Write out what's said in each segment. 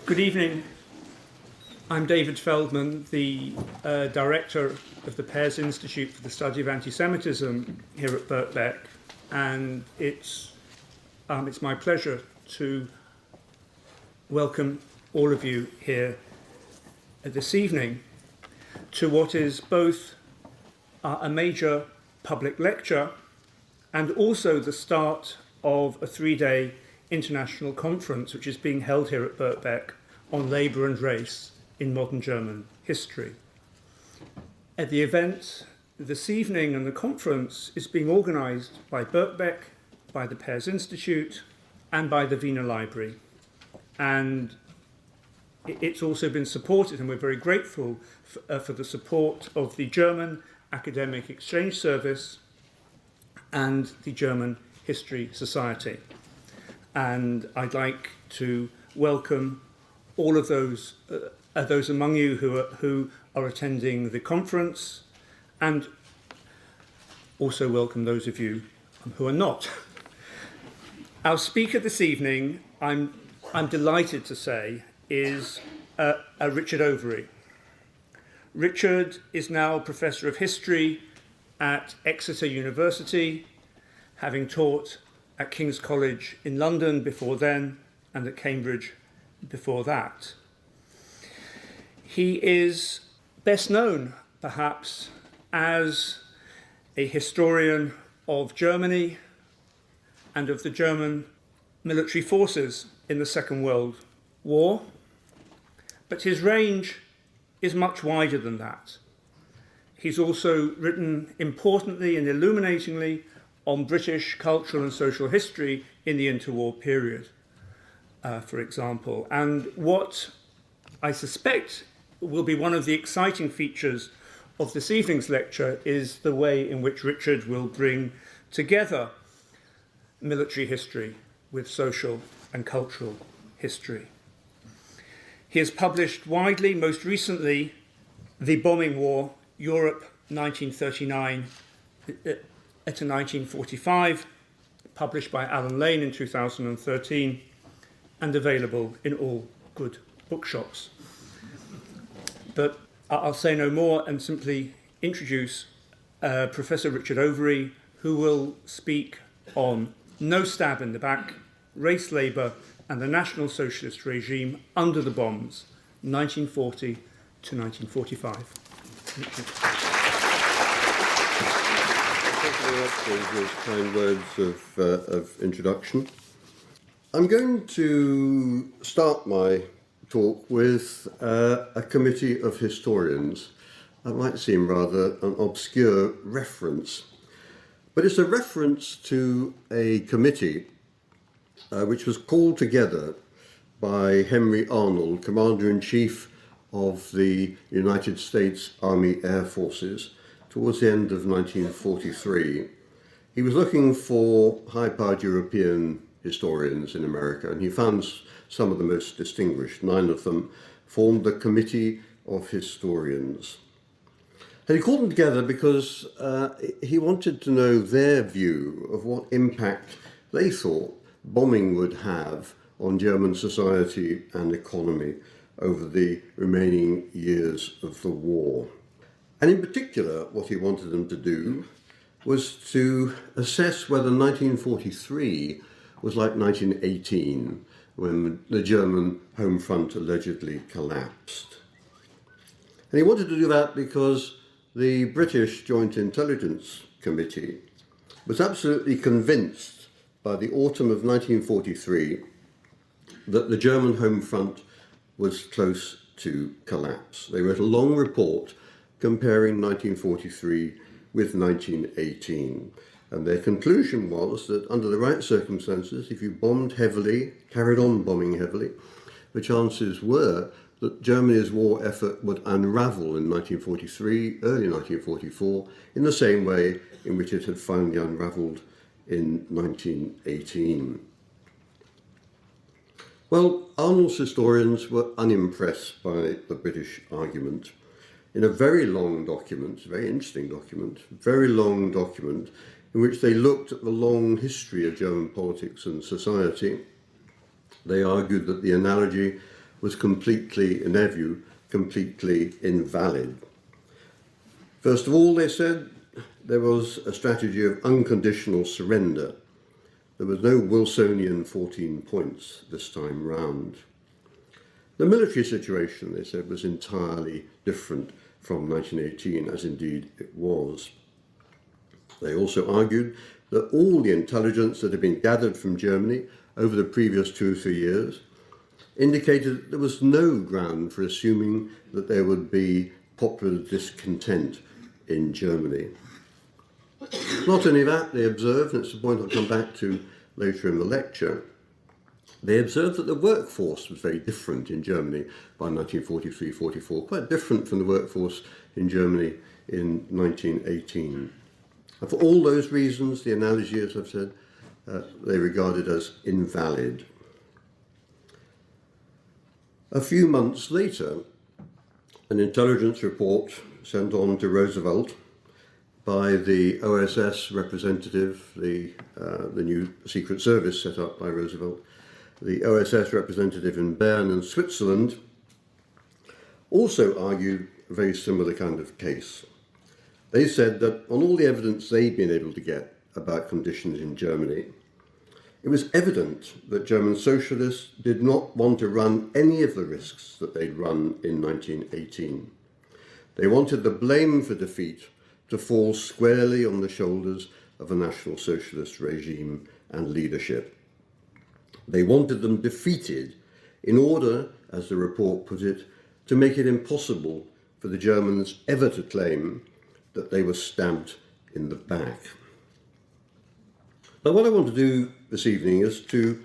Good evening. I'm David Feldman, the Director of the Pears Institute for the Study of Anti-Semitism here at Birkbeck, and it's my pleasure to welcome all of you here this evening to what is both a major public lecture and also the start of a three-day international conference which is being held here at Birkbeck on labour and race in modern German history. At the event this evening and the conference is being organised by Birkbeck, by the Pears Institute and by the Wiener Library. And it's also been supported, and we're very grateful for the support of the German Academic Exchange Service and the German History Society. And I'd like to welcome all of those among you who are attending the conference, and also welcome those of you who are not. Our speaker this evening, I'm delighted to say, is Richard Overy. Richard is now Professor of History at Exeter University, having taught at King's College in London before then, and at Cambridge before that. He is best known, perhaps, as a historian of Germany and of the German military forces in the Second World War, but his range is much wider than that. He's also written importantly and illuminatingly on British cultural and social history in the interwar period, for example. And what I suspect will be one of the exciting features of this evening's lecture is the way in which Richard will bring together military history with social and cultural history. He has published widely, most recently, The Bombing War, Europe 1939 to 1945, published by Alan Lane in 2013, and available in all good bookshops. But I'll say no more and simply introduce Professor Richard Overy, who will speak on No Stab in the Back, Race, Labour and the National Socialist Regime Under the Bombs, 1940 to 1945. Richard. Thank you very much for those kind words of introduction. I'm going to start my talk with a committee of historians. That might seem rather an obscure reference, but it's a reference to a committee which was called together by Henry Arnold, Commander-in-Chief of the United States Army Air Forces, towards the end of 1943. He was looking for high-powered European historians in America, and he found some of the most distinguished. 9 of them formed the Committee of Historians. And he called them together because he wanted to know their view of what impact they thought bombing would have on German society and economy over the remaining years of the war. And in particular, what he wanted them to do was to assess whether 1943 was like 1918, when the German home front allegedly collapsed. And he wanted to do that because the British Joint Intelligence Committee was absolutely convinced by the autumn of 1943 that the German home front was close to collapse. They wrote a long report comparing 1943 with 1918. And their conclusion was that under the right circumstances, if you bombed heavily, carried on bombing heavily, the chances were that Germany's war effort would unravel in 1943, early 1944, in the same way in which it had finally unravelled in 1918. Well, Arnold's historians were unimpressed by the British argument. In a very long document, very interesting document, very long document, in which they looked at the long history of German politics and society, they argued that the analogy was completely, in their view, completely invalid. First of all, they said there was a strategy of unconditional surrender. There was no Wilsonian 14 points this time round. The military situation, they said, was entirely different from 1918, as indeed it was. They also argued that all the intelligence that had been gathered from Germany over the previous 2 or 3 years indicated that there was no ground for assuming that there would be popular discontent in Germany. Not only that, they observed, and it's a point I'll come back to later in the lecture, they observed that the workforce was very different in Germany by 1943-44, quite different from the workforce in Germany in 1918. And for all those reasons, the analogy, as I've said, they regarded as invalid. A few months later, an intelligence report sent on to Roosevelt by the OSS representative, the new Secret Service set up by Roosevelt, the OSS representative in Bern in Switzerland, also argued a very similar kind of case. They said that on all the evidence they'd been able to get about conditions in Germany, it was evident that German socialists did not want to run any of the risks that they'd run in 1918. They wanted the blame for defeat to fall squarely on the shoulders of a National Socialist regime and leadership. They wanted them defeated in order, as the report put it, to make it impossible for the Germans ever to claim that they were stabbed in the back. Now, what I want to do this evening is to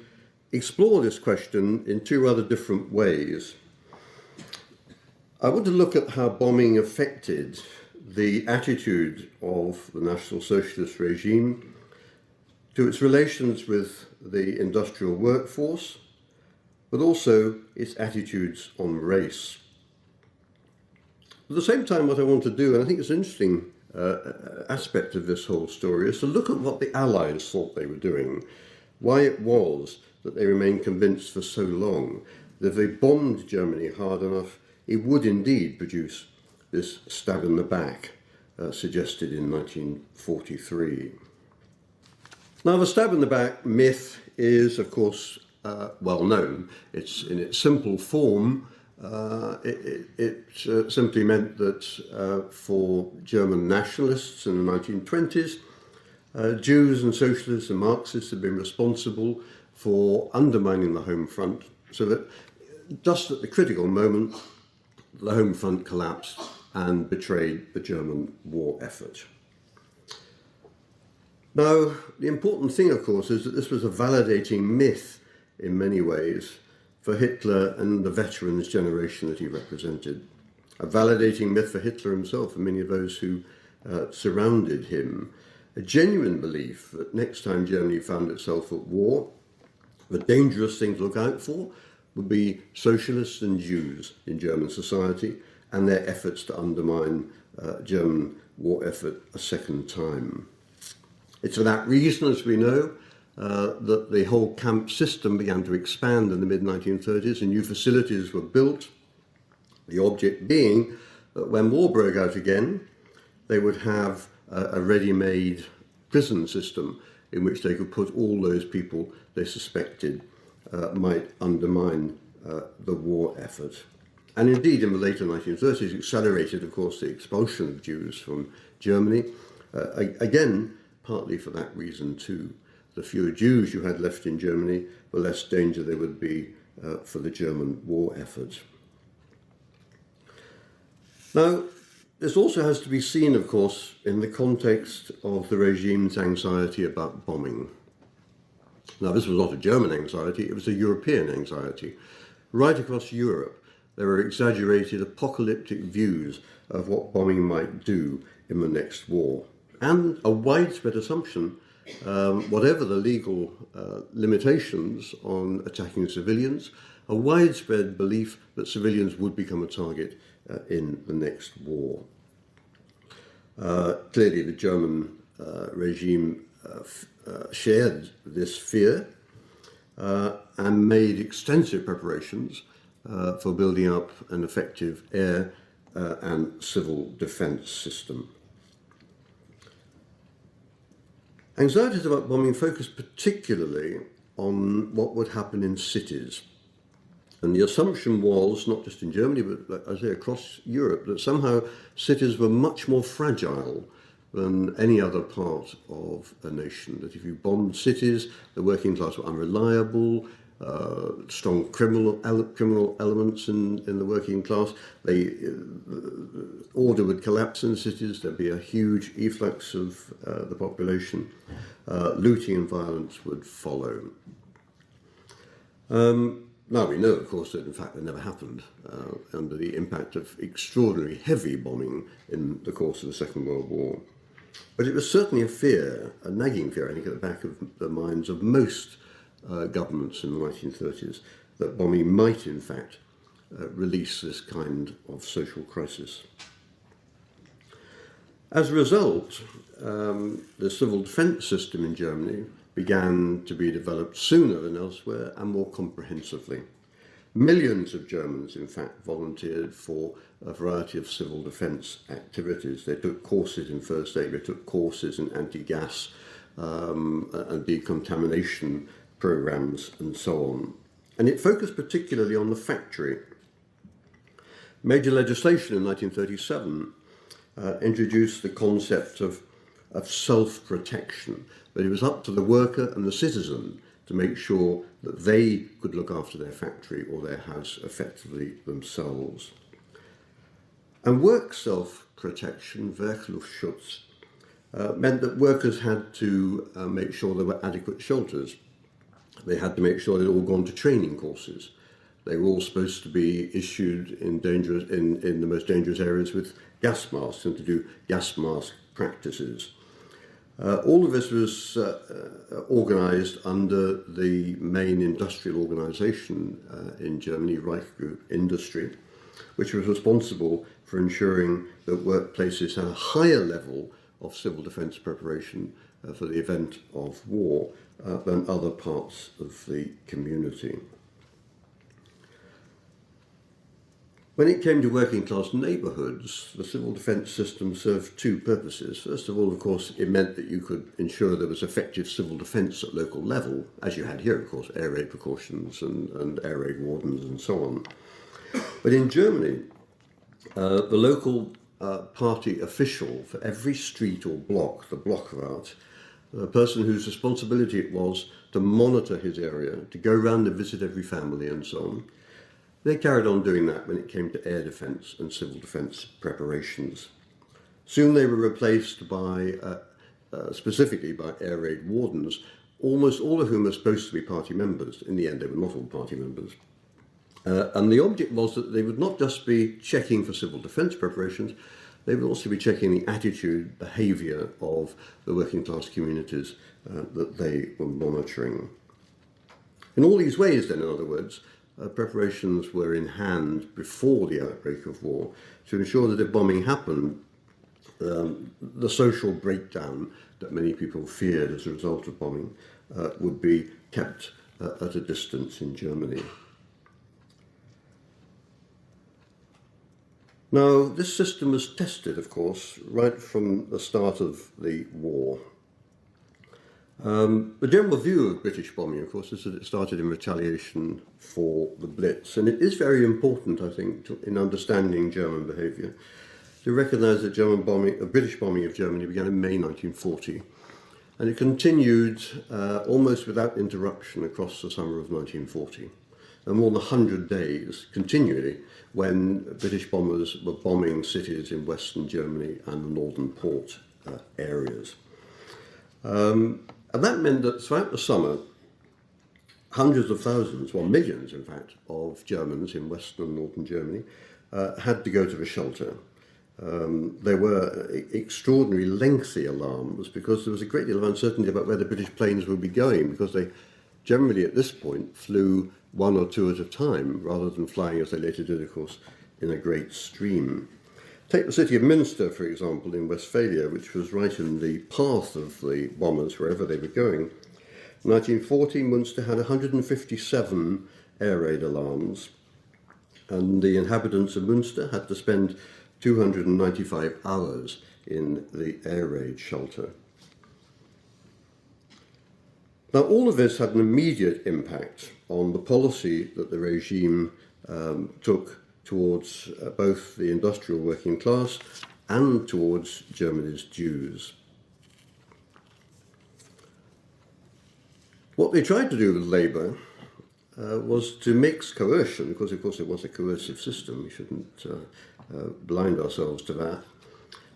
explore this question in two rather different ways. I want to look at how bombing affected the attitude of the National Socialist regime to its relations with the industrial workforce, but also its attitudes on race. At the same time, what I want to do, and I think it's an interesting aspect of this whole story, is to look at what the Allies thought they were doing, why it was that they remained convinced for so long that if they bombed Germany hard enough, it would indeed produce this stab in the back suggested in 1943. Now, the stab in the back myth is, of course, well known. It's in its simple form. It simply meant that for German nationalists in the 1920s, Jews and socialists and Marxists had been responsible for undermining the home front, so that just at the critical moment, the home front collapsed and betrayed the German war effort. Now, the important thing, of course, is that this was a validating myth in many ways for Hitler and the veterans generation that he represented. A validating myth for Hitler himself and many of those who surrounded him. A genuine belief that next time Germany found itself at war, the dangerous thing to look out for would be socialists and Jews in German society and their efforts to undermine German war effort a second time. It's for that reason, as we know, that the whole camp system began to expand in the mid-1930s and new facilities were built, the object being that when war broke out again, they would have a ready-made prison system in which they could put all those people they suspected might undermine the war effort. And indeed, in the later 1930s, accelerated, of course, the expulsion of Jews from Germany, again, partly for that reason too. The fewer Jews you had left in Germany, the less danger there would be for the German war effort. Now, this also has to be seen, of course, in the context of the regime's anxiety about bombing. Now, this was not a German anxiety, it was a European anxiety. Right across Europe, there were exaggerated apocalyptic views of what bombing might do in the next war, and a widespread assumption, whatever the legal limitations on attacking civilians, a widespread belief that civilians would become a target in the next war. Clearly, the German regime shared this fear and made extensive preparations for building up an effective air and civil defence system. Anxieties about bombing focused particularly on what would happen in cities. And the assumption was, not just in Germany, but I say across Europe, that somehow cities were much more fragile than any other part of a nation. That if you bombed cities, the working class were unreliable, strong criminal elements in the working class. Order would collapse in cities. There'd be a huge efflux of the population. Looting and violence would follow. Now we know, of course, that in fact that never happened under the impact of extraordinary heavy bombing in the course of the Second World War. But it was certainly a fear, a nagging fear, I think, at the back of the minds of most governments in the 1930s, that bombing might, in fact, release this kind of social crisis. As a result, the civil defence system in Germany began to be developed sooner than elsewhere and more comprehensively. Millions of Germans, in fact, volunteered for a variety of civil defence activities. They took courses in first aid, they took courses in anti-gas and decontamination programs and so on. And it focused particularly on the factory. Major legislation in 1937 introduced the concept of self-protection, that it was up to the worker and the citizen to make sure that they could look after their factory or their house effectively themselves. And work self-protection, Werklustschutz, meant that workers had to make sure there were adequate shelters. They had to make sure they'd all gone to training courses. They were all supposed to be issued in the most dangerous areas with gas masks and to do gas mask practices. All of this was organised under the main industrial organisation in Germany, Reich Group Industry, which was responsible for ensuring that workplaces had a higher level of civil defence preparation for the event of war than other parts of the community. When it came to working class neighbourhoods, the civil defence system served two purposes. First of all, of course, it meant that you could ensure there was effective civil defence at local level, as you had here, of course, air raid precautions and air raid wardens and so on. But in Germany, the local party official for every street or block, the Blockrat, the person whose responsibility it was to monitor his area, to go round and visit every family and so on, they carried on doing that when it came to air defence and civil defence preparations. Soon they were replaced by, specifically by air raid wardens, almost all of whom were supposed to be party members. In the end, they were not all party members. And the object was that they would not just be checking for civil defence preparations, they would also be checking the attitude, behaviour of the working class communities that they were monitoring. In all these ways, then, in other words, preparations were in hand before the outbreak of war to ensure that if bombing happened, the social breakdown that many people feared as a result of bombing would be kept at a distance in Germany. Now, this system was tested, of course, right from the start of the war. The general view of British bombing, of course, is that it started in retaliation for the Blitz. And it is very important, I think, in understanding German behaviour, to recognise that British bombing of Germany began in May 1940. And it continued almost without interruption across the summer of 1940. And more than 100 days continually when British bombers were bombing cities in Western Germany and the northern port areas. And that meant that throughout the summer, hundreds of thousands, well, millions, in fact, of Germans in Western and Northern Germany had to go to a shelter. There were extraordinarily lengthy alarms because there was a great deal of uncertainty about where the British planes would be going, because they generally at this point flew one or two at a time rather than flying, as they later did, of course, in a great stream. Take the city of Münster, for example, in Westphalia, which was right in the path of the bombers wherever they were going. In 1940, Münster had 157 air raid alarms. and the inhabitants of Münster had to spend 295 hours in the air raid shelter. Now, all of this had an immediate impact on the policy that the regime took towards both the industrial working class and towards Germany's Jews. What they tried to do with labour was to mix coercion, because of course it was a coercive system, we shouldn't blind ourselves to that,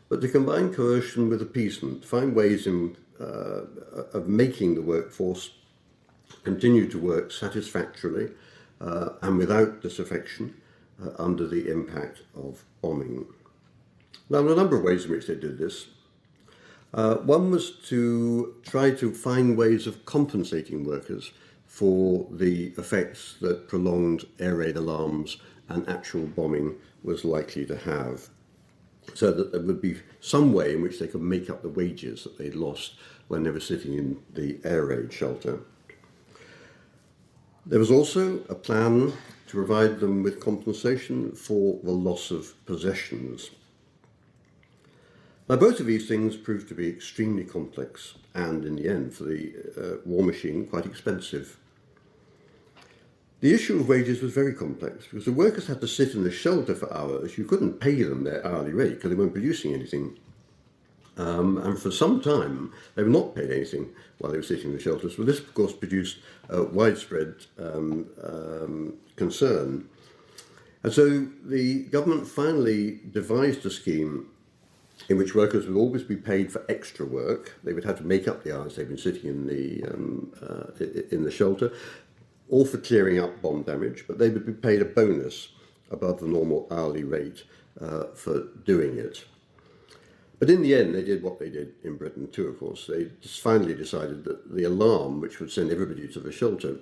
but to combine coercion with appeasement, find ways of making the workforce continue to work satisfactorily and without disaffection under the impact of bombing. Now, there are a number of ways in which they did this. One was to try to find ways of compensating workers for the effects that prolonged air raid alarms and actual bombing was likely to have, so that there would be some way in which they could make up the wages that they'd lost when they were sitting in the air raid shelter. There was also a plan to provide them with compensation for the loss of possessions. Now, both of these things proved to be extremely complex and, in the end, for the war machine, quite expensive. The issue of wages was very complex because the workers had to sit in the shelter for hours. You couldn't pay them their hourly rate because they weren't producing anything. And for some time, they were not paid anything while they were sitting in the shelters. So this, of course, produced widespread concern. And so the government finally devised a scheme in which workers would always be paid for extra work. They would have to make up the hours they've been sitting in the shelter, all for clearing up bomb damage, but they would be paid a bonus above the normal hourly rate for doing it. But in the end, they did what they did in Britain too, of course. They just finally decided that the alarm, which would send everybody to the shelter,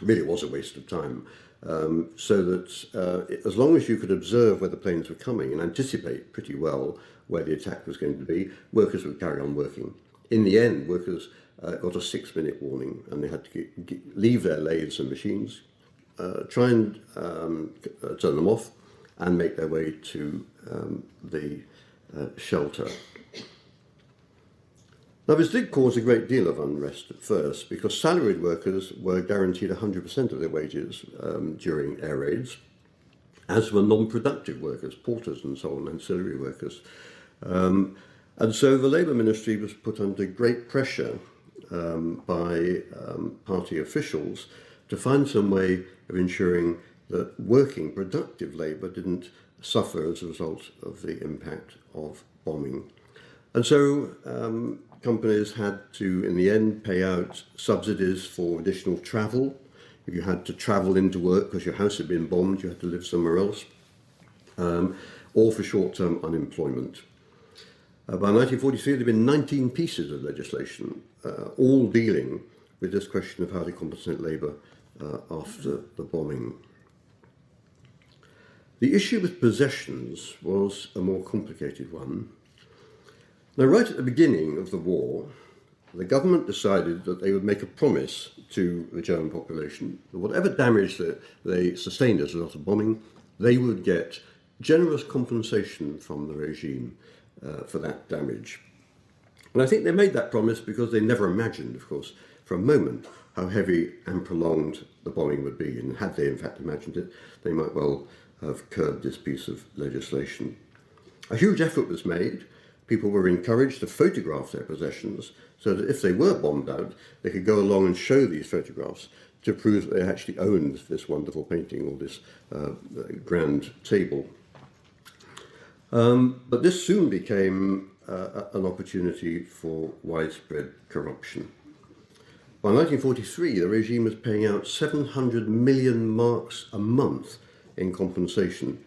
really was a waste of time. So that as long as you could observe where the planes were coming and anticipate pretty well where the attack was going to be, workers would carry on working. In the end, workers got a 6-minute warning, and they had to leave their lathes and machines, try and turn them off, and make their way to the shelter. Now, this did cause a great deal of unrest at first, because salaried workers were guaranteed 100% of their wages during air raids, as were non-productive workers, porters and so on, ancillary workers. And so the Labour Ministry was put under great pressure by party officials to find some way of ensuring that working, productive labour didn't suffer as a result of the impact of bombing. And so companies had to, in the end, pay out subsidies for additional travel. If you had to travel into work because your house had been bombed, you had to live somewhere else, or for short-term unemployment. By 1943, there had been 19 pieces of legislation, all dealing with this question of how to compensate labour after the bombing. The issue with possessions was a more complicated one. Now, right at the beginning of the war, the government decided that they would make a promise to the German population that whatever damage that they sustained as a result of bombing, they would get generous compensation from the regime for that damage. And I think they made that promise because they never imagined, of course, for a moment, how heavy and prolonged the bombing would be. And had they in fact imagined it, they might well have curbed this piece of legislation. A huge effort was made. People were encouraged to photograph their possessions so that if they were bombed out, they could go along and show these photographs to prove that they actually owned this wonderful painting or this grand table. But this soon became an opportunity for widespread corruption. By 1943, the regime was paying out 700 million marks a month in compensation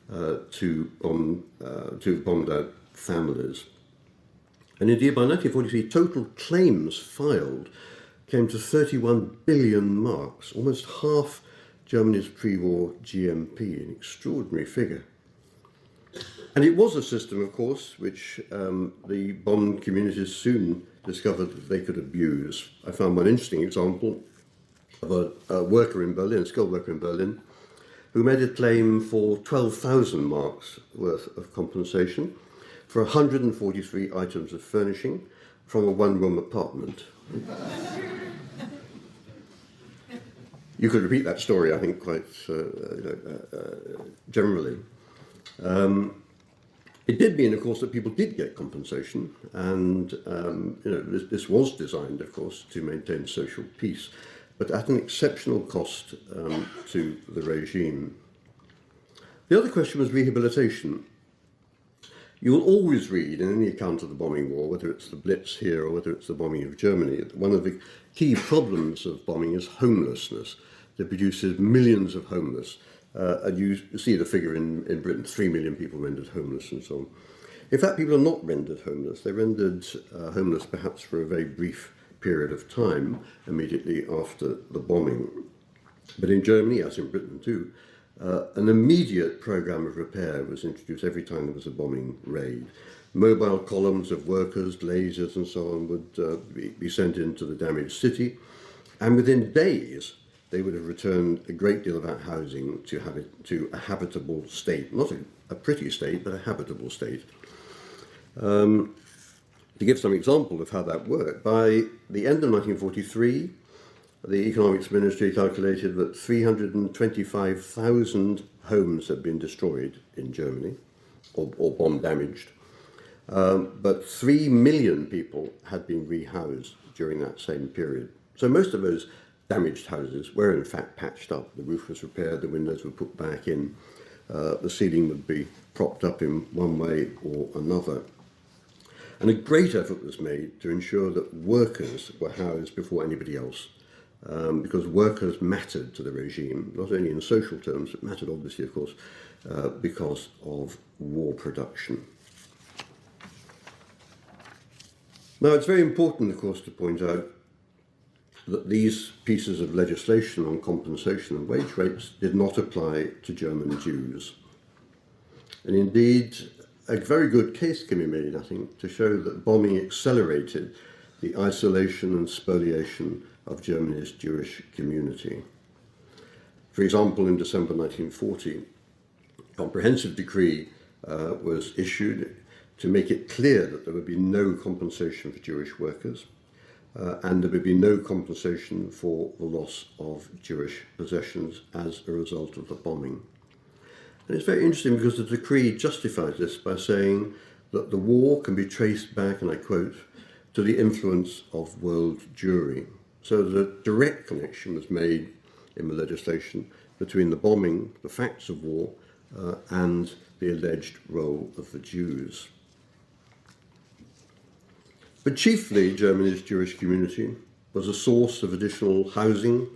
to bombed out families. And indeed, by 1943, total claims filed came to 31 billion marks, almost half Germany's pre-war GMP, an extraordinary figure. And it was a system, of course, which the bombed communities soon discovered that they could abuse. I found one interesting example of a worker in Berlin, a skilled worker in Berlin, who made a claim for 12,000 marks worth of compensation for 143 items of furnishing from a one-room apartment. You could repeat that story, I think, quite generally. It did mean, of course, that people did get compensation, and this was designed, of course, to maintain social peace, but at an exceptional cost to the regime. The other question was rehabilitation. You will always read in any account of the bombing war, whether it's the Blitz here or whether it's the bombing of Germany, that one of the key problems of bombing is homelessness. That produces millions of homeless. And you see the figure in Britain, 3 million people rendered homeless and so on. In fact, people are not rendered homeless. They're rendered homeless perhaps for a very brief period of time immediately after the bombing. But in Germany, as in Britain too, an immediate programme of repair was introduced every time there was a bombing raid. Mobile columns of workers, lasers and so on would be sent into the damaged city, and within days they would have returned a great deal of that housing to a habitable state. Not a pretty state, but a habitable state. To give some example of how that worked, by the end of 1943, the Economics Ministry calculated that 325,000 homes had been destroyed in Germany, or bomb damaged, but 3 million people had been rehoused during that same period. So most of those damaged houses were in fact patched up. The roof was repaired, the windows were put back in, the ceiling would be propped up in one way or another. And a great effort was made to ensure that workers were housed before anybody else, because workers mattered to the regime, not only in social terms, but mattered obviously, of course, because of war production. Now, it's very important, of course, to point out that these pieces of legislation on compensation and wage rates did not apply to German Jews. And indeed, a very good case can be made, I think, to show that bombing accelerated the isolation and spoliation of Germany's Jewish community. For example, in December 1940, a comprehensive decree was issued to make it clear that there would be no compensation for Jewish workers, and there would be no compensation for the loss of Jewish possessions as a result of the bombing. And it's very interesting because the decree justifies this by saying that the war can be traced back, and I quote, to the influence of world Jewry. So the direct connection was made in the legislation between the bombing, the facts of war, and the alleged role of the Jews. But chiefly, Germany's Jewish community was a source of additional housing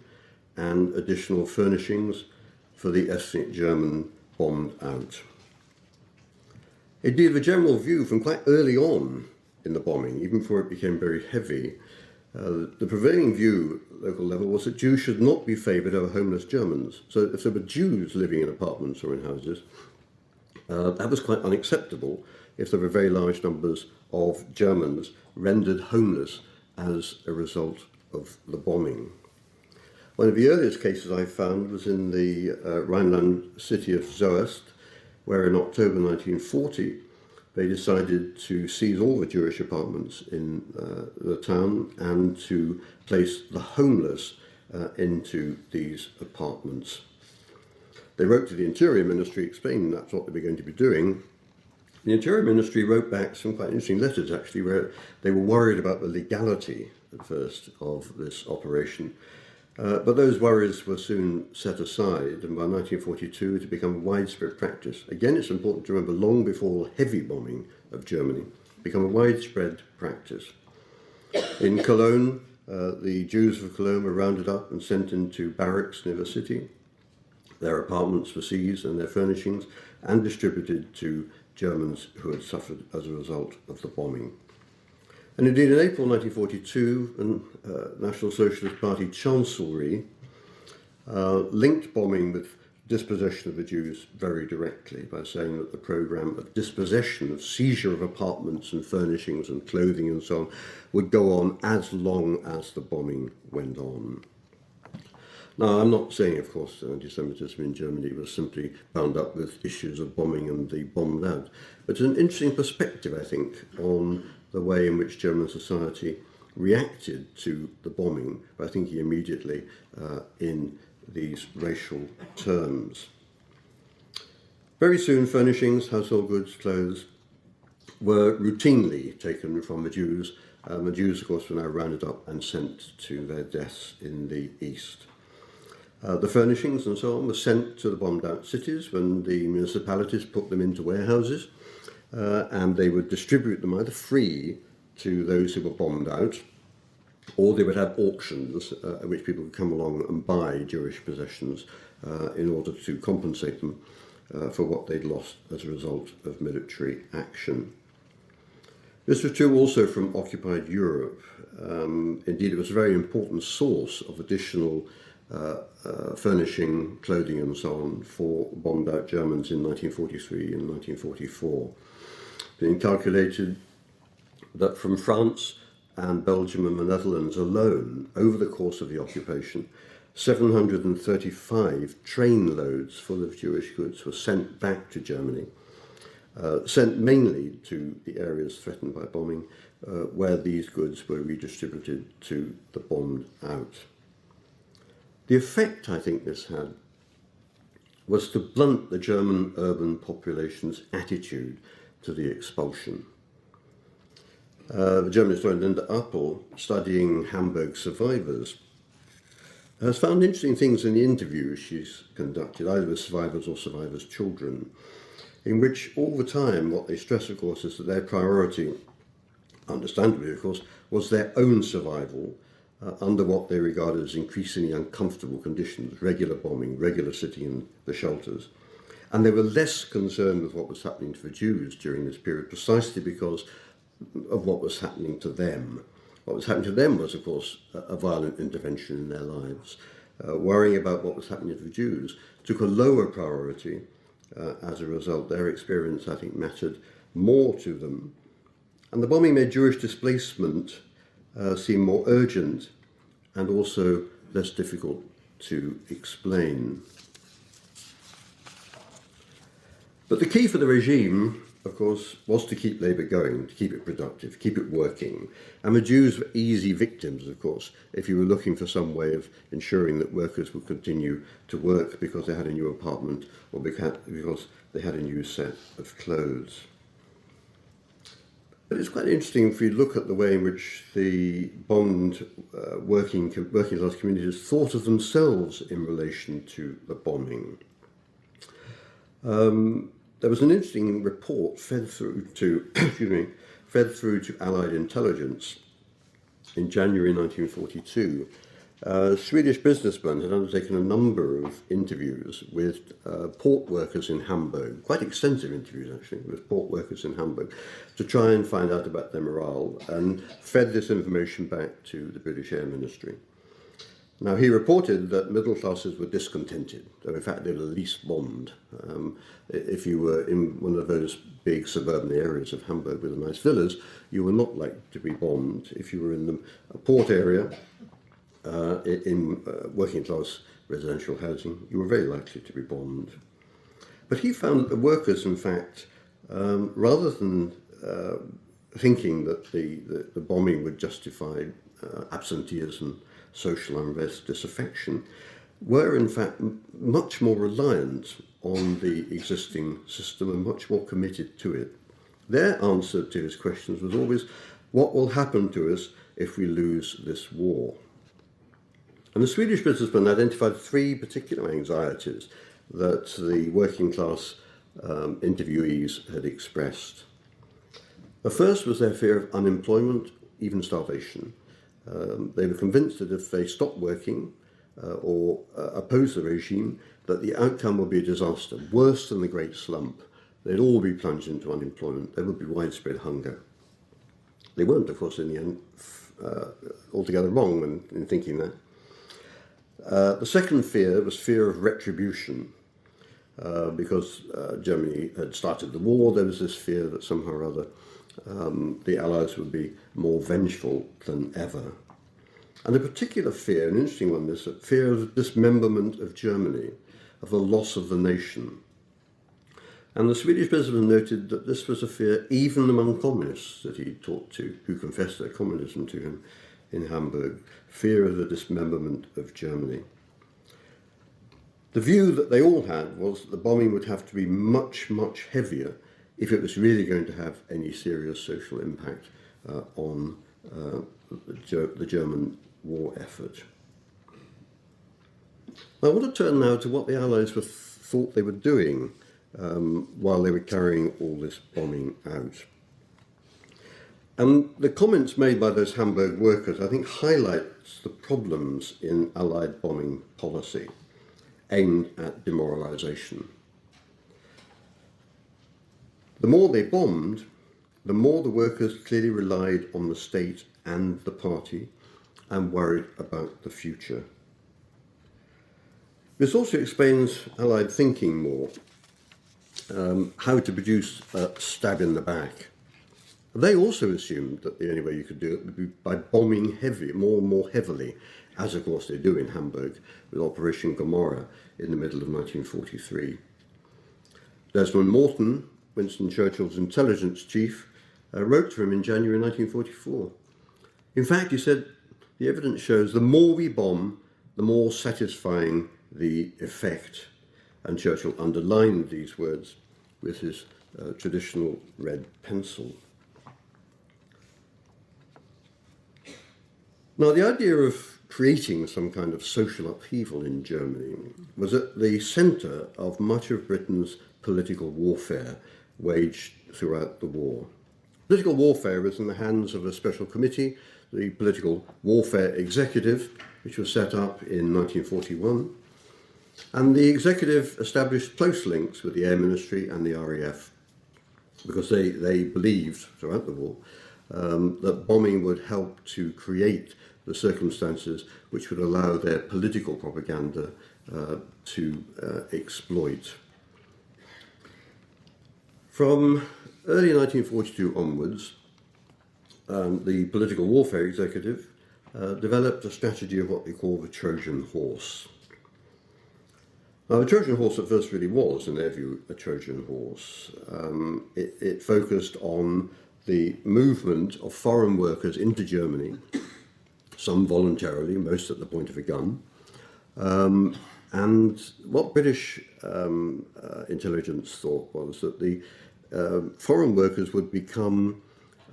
and additional furnishings for the ethnic German bombed out. Indeed, the general view from quite early on in the bombing, even before it became very heavy, the prevailing view at the local level was that Jews should not be favoured over homeless Germans. So if there were Jews living in apartments or in houses, that was quite unacceptable if there were very large numbers of Germans rendered homeless as a result of the bombing. One of the earliest cases I found was in the Rhineland city of Socialist, where in October 1940 they decided to seize all the Jewish apartments in the town and to place the homeless into these apartments. They wrote to the Interior Ministry explaining that's what they were going to be doing. The Interior Ministry wrote back some quite interesting letters, actually, where they were worried about the legality, at first, of this operation. But those worries were soon set aside, and by 1942 it had become a widespread practice. Again, it's important to remember, long before heavy bombing of Germany, it became a widespread practice. In Cologne, the Jews of Cologne were rounded up and sent into barracks near the city. Their apartments were seized and their furnishings, and distributed to Germans who had suffered as a result of the bombing. And indeed, in April 1942, the National Socialist Party chancellery linked bombing with dispossession of the Jews very directly by saying that the programme of dispossession, of seizure of apartments and furnishings and clothing and so on, would go on as long as the bombing went on. Now, I'm not saying, of course, that anti-Semitism in Germany was simply bound up with issues of bombing and the bombed out, but it's an interesting perspective, I think, on the way in which German society reacted to the bombing by thinking immediately in these racial terms. Very soon, furnishings, household goods, clothes were routinely taken from the Jews. The Jews, of course, were now rounded up and sent to their deaths in the east. The furnishings and so on were sent to the bombed out cities when the municipalities put them into warehouses, and they would distribute them either free to those who were bombed out, or they would have auctions at which people would come along and buy Jewish possessions in order to compensate them for what they'd lost as a result of military action. This was true also from occupied Europe. Indeed, it was a very important source of additional furnishing, clothing and so on for bombed out Germans in 1943 and 1944. Being calculated that from France and Belgium and the Netherlands alone, over the course of the occupation, 735 train loads full of Jewish goods were sent back to Germany, sent mainly to the areas threatened by bombing, where these goods were redistributed to the bombed out. The effect, I think, this had was to blunt the German urban population's attitude to the expulsion. The German historian Linda Appel, studying Hamburg survivors, has found interesting things in the interviews she's conducted, either with survivors or survivors' children, in which all the time what they stress, of course, is that their priority, understandably, of course, was their own survival under what they regarded as increasingly uncomfortable conditions, regular bombing, regular sitting in the shelters. And they were less concerned with what was happening to the Jews during this period, precisely because of what was happening to them. What was happening to them was, of course, a violent intervention in their lives. Worrying about what was happening to the Jews took a lower priority. As a result, their experience, I think, mattered more to them. And the bombing made Jewish displacement seem more urgent and also less difficult to explain. But the key for the regime, of course, was to keep labour going, to keep it productive, keep it working. And the Jews were easy victims, of course, if you were looking for some way of ensuring that workers would continue to work because they had a new apartment or because they had a new set of clothes. But it's quite interesting if you look at the way in which the bombed working class communities thought of themselves in relation to the bombing. There was an interesting report fed through to Allied intelligence in January 1942. Swedish businessmen had undertaken a number of interviews with port workers in Hamburg, quite extensive interviews actually, with port workers in Hamburg, to try and find out about their morale, and fed this information back to the British Air Ministry. Now, he reported that middle classes were discontented, though in fact they were the least bombed. If you were in one of those big suburban areas of Hamburg with the nice villas, you were not likely to be bombed. If you were in a port area, in working class residential housing, you were very likely to be bombed. But he found that the workers, in fact, rather than thinking that the bombing would justify absenteeism, social unrest, disaffection, were in fact much more reliant on the existing system and much more committed to it. Their answer to his questions was always, what will happen to us if we lose this war? And the Swedish businessmen identified three particular anxieties that the working class interviewees had expressed. The first was their fear of unemployment, even starvation. They were convinced that if they stopped working or opposed the regime, that the outcome would be a disaster, worse than the Great Slump. They'd all be plunged into unemployment. There would be widespread hunger. They weren't, of course, in the end altogether wrong in thinking that. The second fear was fear of retribution. Because Germany had started the war, there was this fear that somehow or other the Allies would be more vengeful than ever. And a particular fear, an interesting one, this fear of dismemberment of Germany, of the loss of the nation. And the Swedish president noted that this was a fear even among communists that he talked to, who confessed their communism to him in Hamburg, fear of the dismemberment of Germany. The view that they all had was that the bombing would have to be much, much heavier if it was really going to have any serious social impact on the German war effort. I want to turn now to what the Allies thought they were doing while they were carrying all this bombing out. And the comments made by those Hamburg workers, I think, highlights the problems in Allied bombing policy aimed at demoralisation. The more they bombed, the more the workers clearly relied on the state and the party and worried about the future. This also explains Allied thinking more, how to produce a stab in the back. They also assumed that the only way you could do it would be by bombing more and more heavily, as of course they do in Hamburg with Operation Gomorrah in the middle of 1943. Desmond Morton, Winston Churchill's intelligence chief, wrote to him in January 1944. In fact, he said, the evidence shows the more we bomb, the more satisfying the effect. And Churchill underlined these words with his traditional red pencil. Now, the idea of creating some kind of social upheaval in Germany was at the centre of much of Britain's political warfare waged throughout the war. Political warfare was in the hands of a special committee, the Political Warfare Executive, which was set up in 1941. And the executive established close links with the Air Ministry and the RAF because they believed throughout the war that bombing would help to create the circumstances which would allow their political propaganda to exploit. From early 1942 onwards, the Political Warfare Executive developed a strategy of what they call the Trojan horse. Now, the Trojan horse at first really was, in their view, a Trojan horse. It focused on the movement of foreign workers into Germany, some voluntarily, most at the point of a gun. And what British intelligence thought was that the foreign workers would become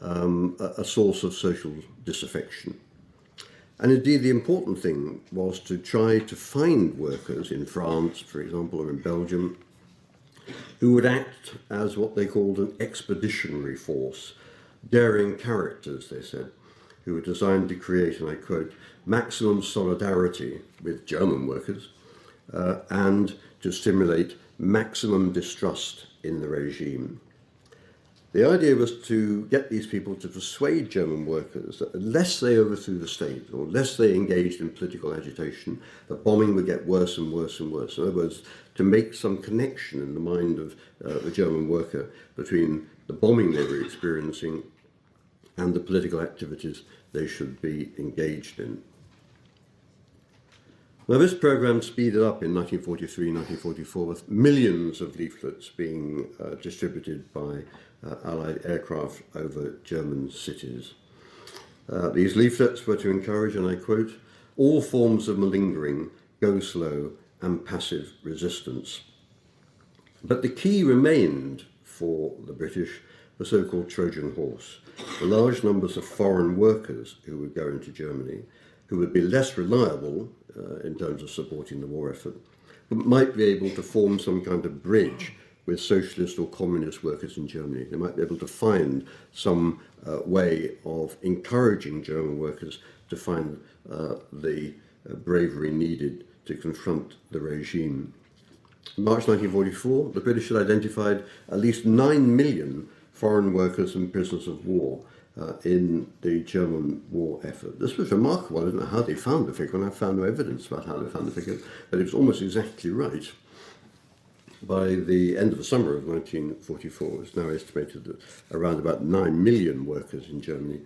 a source of social disaffection. And indeed, the important thing was to try to find workers in France, for example, or in Belgium, who would act as what they called an expeditionary force, daring characters, they said, who were designed to create, and I quote, maximum solidarity with German workers and to stimulate maximum distrust in the regime. The idea was to get these people to persuade German workers that unless they overthrew the state or unless they engaged in political agitation, the bombing would get worse and worse and worse. In other words, to make some connection in the mind of the German worker between the bombing they were experiencing and the political activities they should be engaged in. Now, this program speeded up in 1943, 1944, with millions of leaflets being distributed by Allied aircraft over German cities. These leaflets were to encourage, and I quote, all forms of malingering, go slow, and passive resistance. But the key remained for the British, the so-called Trojan horse, the large numbers of foreign workers who would go into Germany, who would be less reliable in terms of supporting the war effort, but might be able to form some kind of bridge with socialist or communist workers in Germany. They might be able to find some way of encouraging German workers to find the bravery needed to confront the regime. In March 1944, the British had identified at least 9 million foreign workers and prisoners of war in the German war effort. This was remarkable. I don't know how they found the figure, and I found no evidence about how they found the figure, but it was almost exactly right. By the end of the summer of 1944, it's now estimated that around about 9 million workers in Germany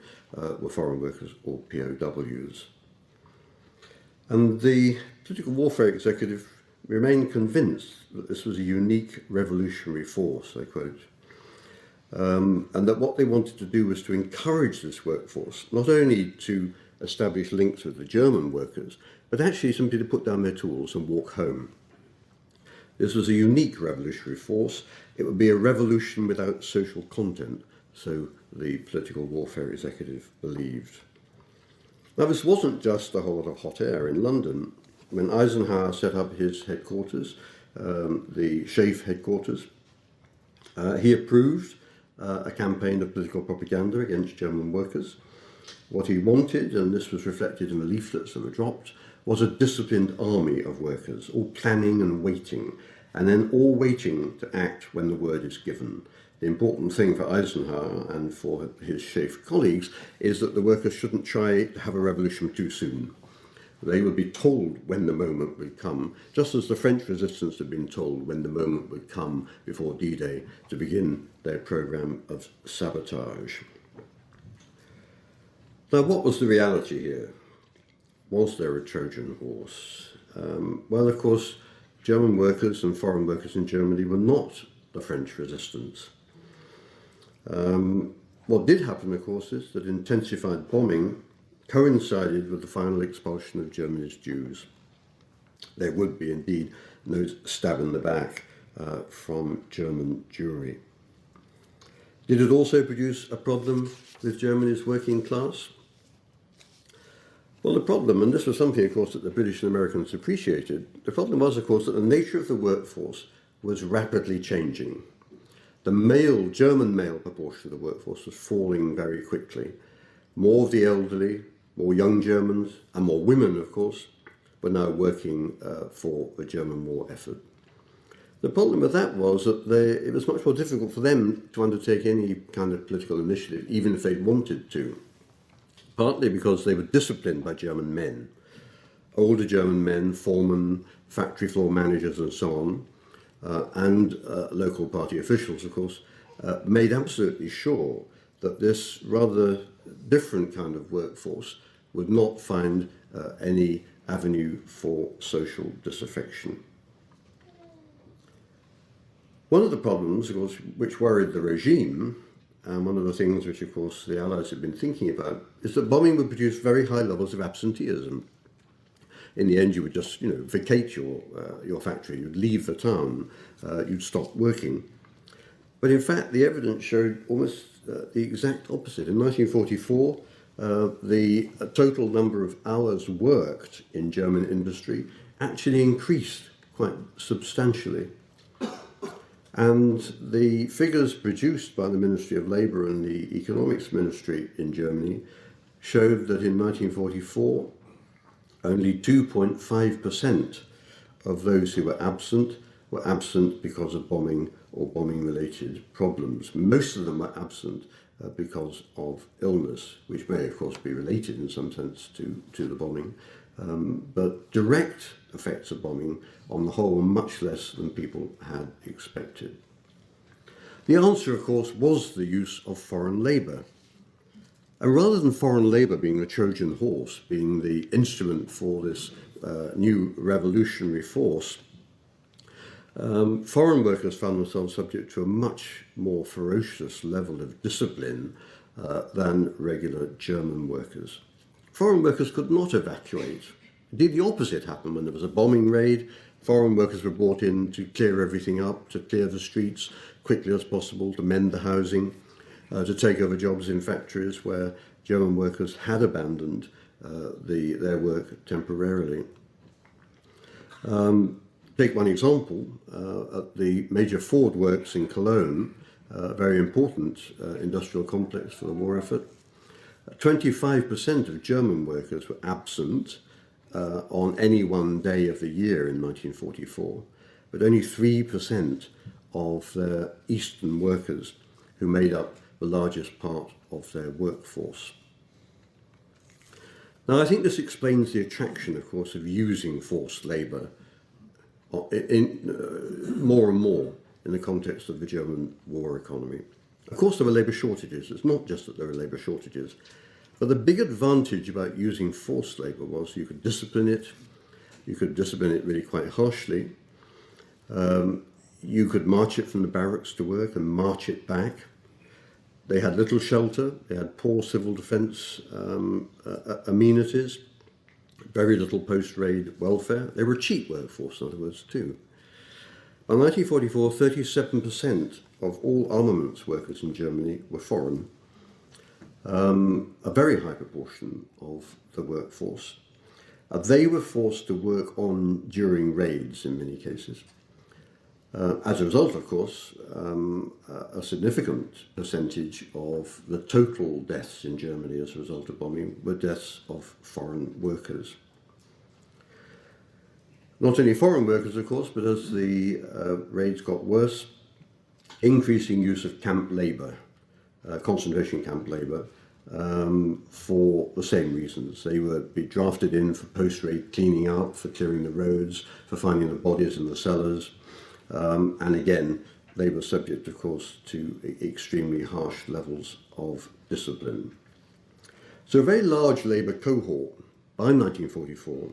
were foreign workers or POWs. And the political warfare executive remained convinced that this was a unique revolutionary force, I quote, and that what they wanted to do was to encourage this workforce, not only to establish links with the German workers, but actually simply to put down their tools and walk home. This was a unique revolutionary force. It would be a revolution without social content, so the political warfare executive believed. Now, this wasn't just a whole lot of hot air in London. When Eisenhower set up his headquarters, the SHAEF headquarters, he approved a campaign of political propaganda against German workers. What he wanted, and this was reflected in the leaflets that were dropped, was a disciplined army of workers, all planning and waiting, and then all waiting to act when the word is given. The important thing for Eisenhower and for his SHAEF colleagues is that the workers shouldn't try to have a revolution too soon. They would be told when the moment would come, just as the French resistance had been told when the moment would come before D-Day to begin their programme of sabotage. Now, what was the reality here? Was there a Trojan horse? Well, of course, German workers and foreign workers in Germany were not the French resistance. What did happen, of course, is that intensified bombing coincided with the final expulsion of Germany's Jews. There would be, indeed, no stab in the back from German Jewry. Did it also produce a problem with Germany's working class? Well, the problem, and this was something, of course, that the British and Americans appreciated, the problem was, of course, that the nature of the workforce was rapidly changing. The German male proportion of the workforce was falling very quickly. More of the elderly, more young Germans, and more women, of course, were now working for the German war effort. The problem with that was that it was much more difficult for them to undertake any kind of political initiative, even if they wanted to. Partly because they were disciplined by German men, older German men, foremen, factory floor managers and so on, and local party officials, of course, made absolutely sure that this rather different kind of workforce would not find any avenue for social disaffection. One of the problems, of course, which worried the regime, and one of the things which, of course, the Allies had been thinking about, is that bombing would produce very high levels of absenteeism. In the end, you would just, vacate your factory, you'd leave the town, you'd stop working. But in fact, the evidence showed almost the exact opposite. In 1944, the total number of hours worked in German industry actually increased quite substantially. And the figures produced by the Ministry of Labour and the Economics Ministry in Germany showed that in 1944, only 2.5% of those who were absent because of bombing or bombing-related problems. Most of them were absent because of illness, which may, of course, be related in some sense to the bombing. But direct effects of bombing, on the whole, were much less than people had expected. The answer, of course, was the use of foreign labour. And rather than foreign labour being the Trojan horse, being the instrument for this new revolutionary force, foreign workers found themselves subject to a much more ferocious level of discipline than regular German workers. Foreign workers could not evacuate. Indeed, the opposite happened when there was a bombing raid. Foreign workers were brought in to clear everything up, to clear the streets quickly as possible, to mend the housing, to take over jobs in factories where German workers had abandoned their work temporarily. Take one example, at the major Ford works in Cologne, a very important industrial complex for the war effort, 25% of German workers were absent on any one day of the year in 1944, but only 3% of their Eastern workers, who made up the largest part of their workforce. Now, I think this explains the attraction, of course, of using forced labour more and more in the context of the German war economy. Of course, there were labour shortages. It's not just that there were labour shortages. But the big advantage about using forced labour was you could discipline it. You could discipline it really quite harshly. You could march it from the barracks to work and march it back. They had little shelter. They had poor civil defence amenities, very little post-raid welfare. They were a cheap workforce, in other words, too. By 1944, 37% of all armaments workers in Germany were foreign. A very high proportion of the workforce. They were forced to work on during raids in many cases. As a result, of course, a significant percentage of the total deaths in Germany as a result of bombing were deaths of foreign workers. Not only foreign workers, of course, but as the raids got worse, increasing use of camp labour, concentration camp labour, for the same reasons. They would be drafted in for post-raid cleaning out, for clearing the roads, for finding the bodies in the cellars. And again, they were subject, of course, to extremely harsh levels of discipline. So a very large labour cohort by 1944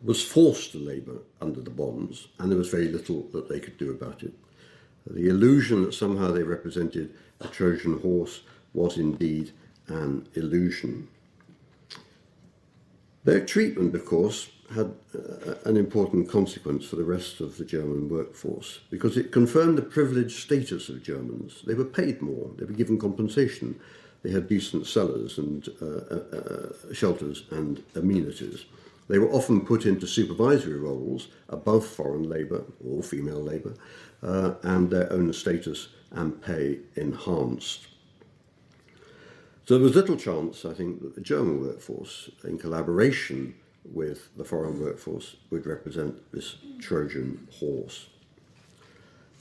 was forced to labour under the bombs, and there was very little that they could do about it. The illusion that somehow they represented a Trojan horse was indeed an illusion. Their treatment, of course, had an important consequence for the rest of the German workforce, because it confirmed the privileged status of Germans. They were paid more, they were given compensation, they had decent cellars and shelters and amenities. They were often put into supervisory roles above foreign labour or female labour, and their own status and pay enhanced. So there was little chance, I think, that the German workforce, in collaboration with the foreign workforce, would represent this Trojan horse.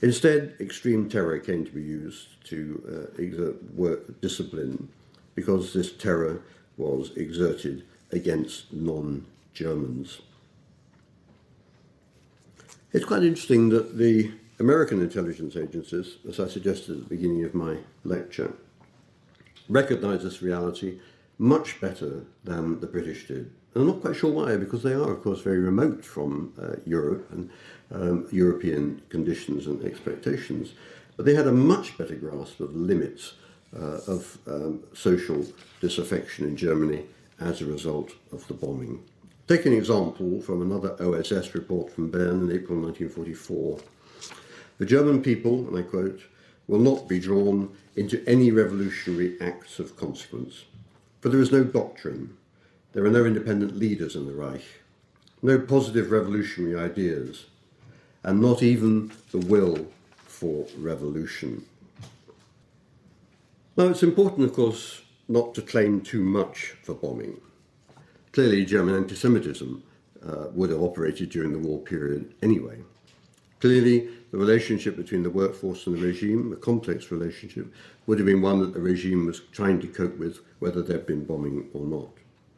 Instead, extreme terror came to be used to exert work discipline, because this terror was exerted against non-Germans. It's quite interesting that the American intelligence agencies, as I suggested at the beginning of my lecture, recognise this reality much better than the British did. And I'm not quite sure why, because they are, of course, very remote from Europe and European conditions and expectations. But they had a much better grasp of the limits of social disaffection in Germany as a result of the bombing. Take an example from another OSS report from Bern in April 1944. The German people, and I quote, will not be drawn into any revolutionary acts of consequence, for there is no doctrine, there are no independent leaders in the Reich, no positive revolutionary ideas, and not even the will for revolution. Now, it's important, of course, not to claim too much for bombing. Clearly, German anti-Semitism would have operated during the war period anyway. Clearly, the relationship between the workforce and the regime, a complex relationship, would have been one that the regime was trying to cope with, whether there had been bombing or not.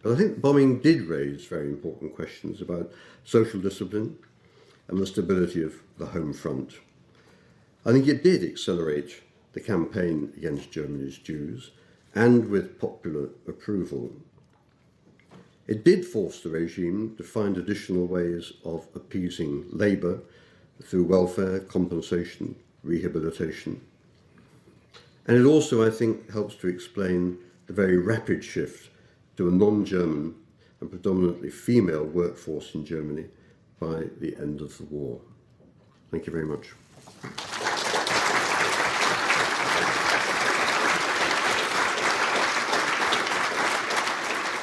But I think bombing did raise very important questions about social discipline and the stability of the home front. I think it did accelerate the campaign against Germany's Jews, and with popular approval. It did force the regime to find additional ways of appeasing labour through welfare, compensation, rehabilitation. And it also, I think, helps to explain the very rapid shift to a non-German and predominantly female workforce in Germany by the end of the war. Thank you very much.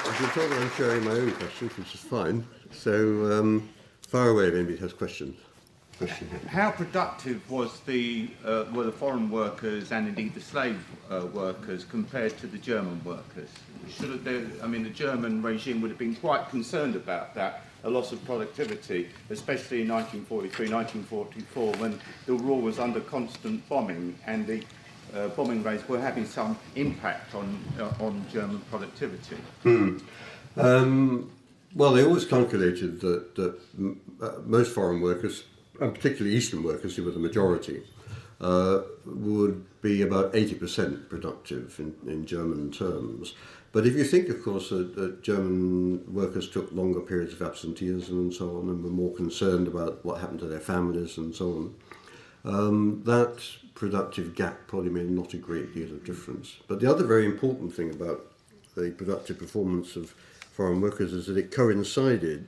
I've been told that I'm sharing my own questions, which is fine. So fire away if anybody has questions. How productive were the foreign workers and indeed the slave workers compared to the German workers? The German regime would have been quite concerned about that, a loss of productivity, especially in 1943, 1944, when the war was under constant bombing and the bombing raids were having some impact on German productivity. Well, they always calculated that most foreign workers, and particularly Eastern workers, who were the majority, would be about 80% productive in German terms. But if you think, of course, that German workers took longer periods of absenteeism and so on, and were more concerned about what happened to their families and so on, that productive gap probably made not a great deal of difference. But the other very important thing about the productive performance of foreign workers is that it coincided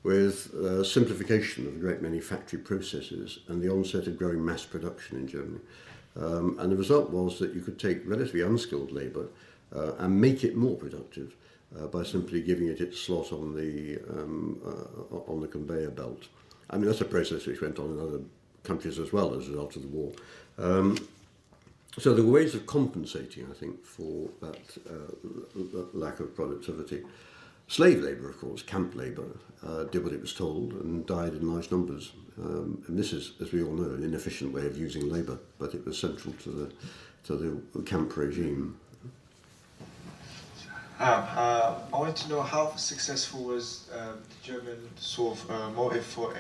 with simplification of a great many factory processes and the onset of growing mass production in Germany. And the result was that you could take relatively unskilled labour and make it more productive by simply giving it its slot on the conveyor belt. I mean, that's a process which went on in other countries as well as a result of the war. So there were ways of compensating, I think, for that lack of productivity. Slave labour, of course, camp labour, did what it was told and died in large numbers. And this is, as we all know, an inefficient way of using labour, but it was central to the camp regime. I want to know how successful was the German sort of motive for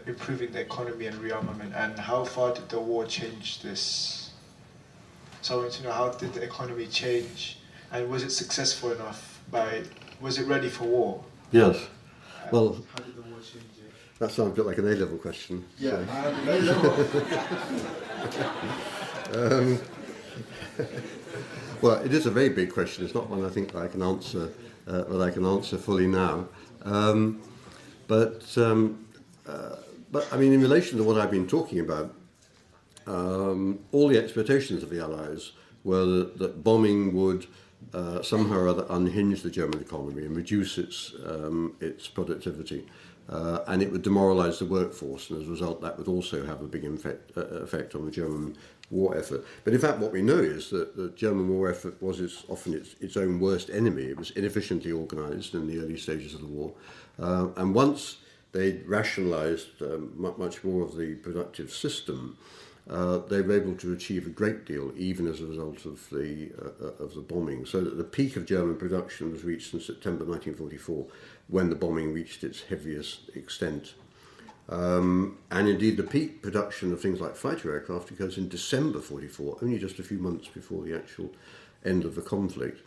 improving the economy and rearmament, and how far did the war change this? So I want to know, how did the economy change, and was it successful enough? Was it ready for war? Yes. Well, how did the war change it? That sounds a bit like an A-level question. Yeah, So. Well, it is a very big question. It's not one I think that I can answer fully now. But I mean, in relation to what I've been talking about, all the expectations of the Allies were that bombing would somehow or other unhinge the German economy and reduce its productivity, and it would demoralise the workforce, and as a result that would also have a big effect on the German war effort. But in fact what we know is that the German war effort was often its own worst enemy. It was inefficiently organised in the early stages of the war, and once they'd rationalised much more of the productive system, they were able to achieve a great deal, even as a result of the bombing. So that the peak of German production was reached in September 1944, when the bombing reached its heaviest extent. And indeed, the peak production of things like fighter aircraft occurs in December 1944, only just a few months before the actual end of the conflict.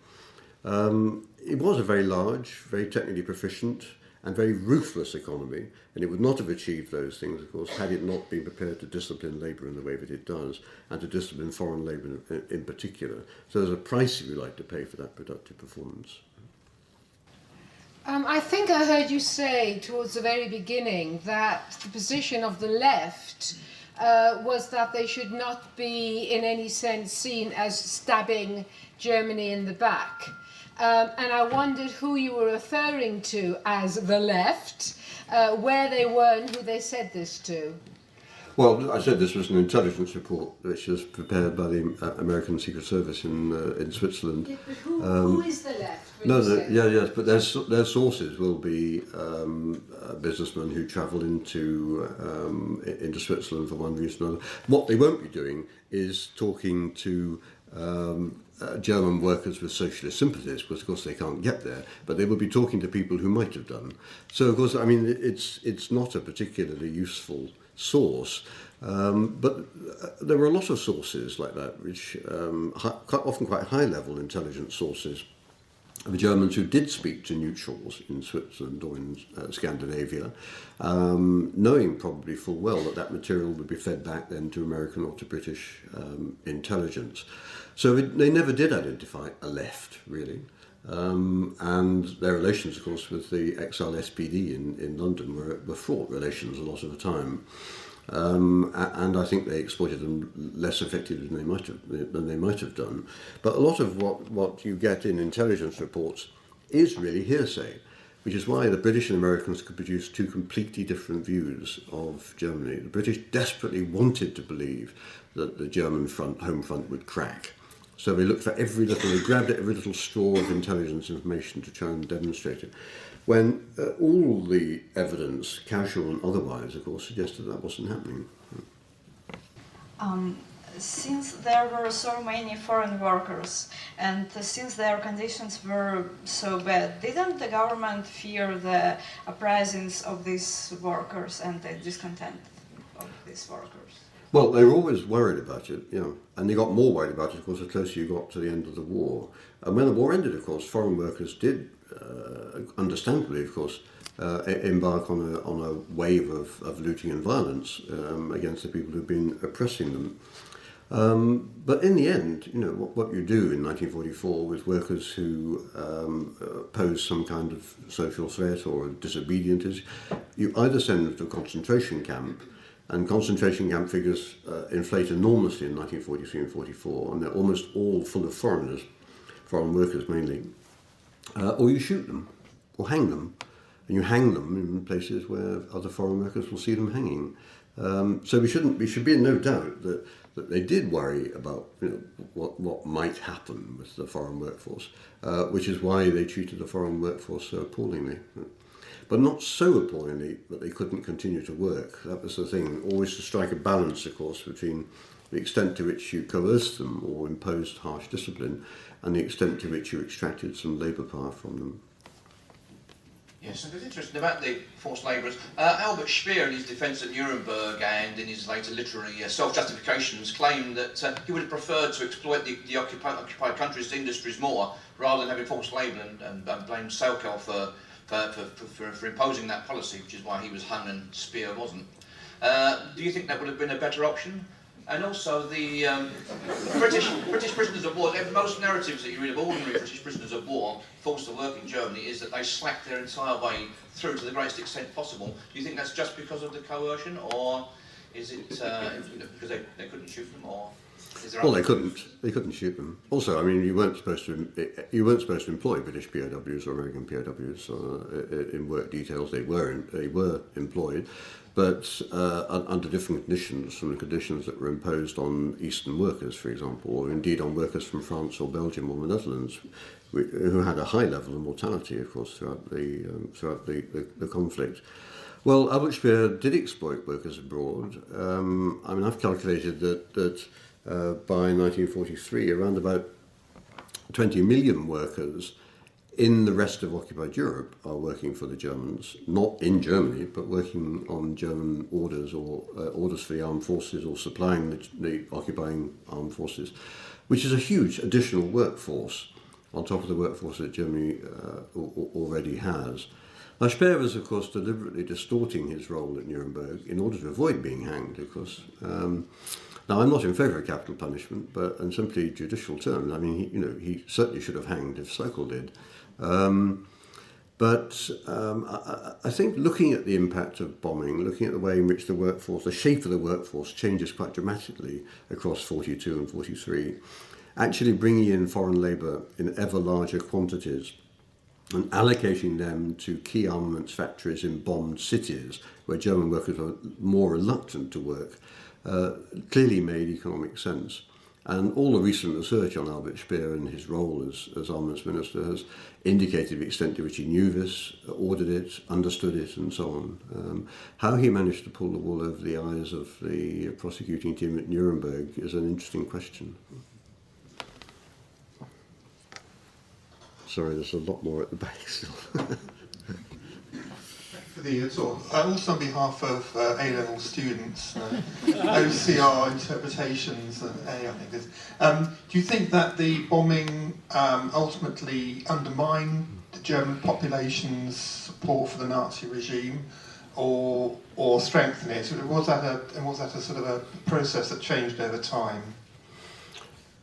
It was a very large, very technically proficient, and very ruthless economy, and it would not have achieved those things, of course, had it not been prepared to discipline labour in the way that it does, and to discipline foreign labour in particular. So there's a price, if you like, to pay for that productive performance. I think I heard you say towards the very beginning that the position of the left was that they should not be in any sense seen as stabbing Germany in the back. And I wondered who you were referring to as the left, where they were and who they said this to. Well, I said this was an intelligence report which was prepared by the American Secret Service in Switzerland. Yeah, but who is the left? Yes, but their sources will be businessmen who travel into Switzerland for one reason or another. What they won't be doing is talking to German workers with socialist sympathies, because of course they can't get there, but they will be talking to people who might have done. So of course, I mean, it's not a particularly useful source, but there were a lot of sources like that, which often quite high-level intelligence sources of Germans who did speak to neutrals in Switzerland or in Scandinavia, knowing probably full well that material would be fed back then to American or to British intelligence. So they never did identify a left, really. And their relations, of course, with the exile SPD in London were fraught relations a lot of the time. And I think they exploited them less effectively than they might have done. But a lot of what you get in intelligence reports is really hearsay, which is why the British and Americans could produce two completely different views of Germany. The British desperately wanted to believe that the German home front would crack. So they looked for they grabbed at every little straw of intelligence information to try and demonstrate it. When all the evidence, casual and otherwise, of course, suggested that wasn't happening. Since there were so many foreign workers and since their conditions were so bad, didn't the government fear the uprisings of these workers and the discontent of these workers? Well, they were always worried about it, and they got more worried about it, of course, the closer you got to the end of the war. And when the war ended, of course, foreign workers did, understandably, of course, embark on a wave of looting and violence against the people who've been oppressing them. But in the end, what you do in 1944 with workers who pose some kind of social threat or are disobedient is you either send them to a concentration camp, and concentration camp figures inflate enormously in 1943 and 44, and they're almost all full of foreigners, foreign workers mainly, or you shoot them or hang them, and you hang them in places where other foreign workers will see them hanging. So we should be in no doubt that they did worry about what might happen with the foreign workforce, which is why they treated the foreign workforce so appallingly. But not so appallingly that they couldn't continue to work. That was the thing, always to strike a balance, of course, between the extent to which you coerced them or imposed harsh discipline and the extent to which you extracted some labour power from them. Yes, and it's interesting about the forced labourers. Albert Speer, in his defence at Nuremberg and in his later literary self-justifications, claimed that he would have preferred to exploit the occupied countries' industries more rather than having forced labour, and blamed Salkel for imposing that policy, which is why he was hung and Speer wasn't. Do you think that would have been a better option? And also the British prisoners of war, most narratives that you read of ordinary British prisoners of war forced to work in Germany is that they slacked their entire way through to the greatest extent possible. Do you think that's just because of the coercion, or is it because they couldn't shoot them, or is there? Well, they couldn't shoot them. Also, I mean, you weren't supposed to employ British POWs or American POWs in work details. They were employed, but under different conditions from the conditions that were imposed on Eastern workers, for example, or indeed on workers from France or Belgium or the Netherlands, who had a high level of mortality, of course, throughout the conflict. Well, Albert Speer did exploit workers abroad. I mean, I've calculated that by 1943, around about 20 million workers in the rest of occupied Europe are working for the Germans, not in Germany, but working on German orders or orders for the armed forces or supplying the occupying armed forces, which is a huge additional workforce on top of the workforce that Germany already has. Now, Speer was, of course, deliberately distorting his role at Nuremberg in order to avoid being hanged, of course. Now, I'm not in favour of capital punishment, but in simply judicial terms, I mean, he certainly should have hanged if Sokol did. But I think looking at the impact of bombing, looking at the way in which the shape of the workforce changes quite dramatically across 42 and 43, actually bringing in foreign labour in ever larger quantities and allocating them to key armaments factories in bombed cities where German workers were more reluctant to work, clearly made economic sense. And all the recent research on Albert Speer and his role as Armaments Minister has indicated the extent to which he knew this, ordered it, understood it, and so on. How he managed to pull the wool over the eyes of the prosecuting team at Nuremberg is an interesting question. Sorry, there's a lot more at the back still. For the talk, also on behalf of A-level students, OCR interpretations and A, I think it is. Do you think that the bombing ultimately undermined the German population's support for the Nazi regime, or strengthened it? Was that a sort of a process that changed over time?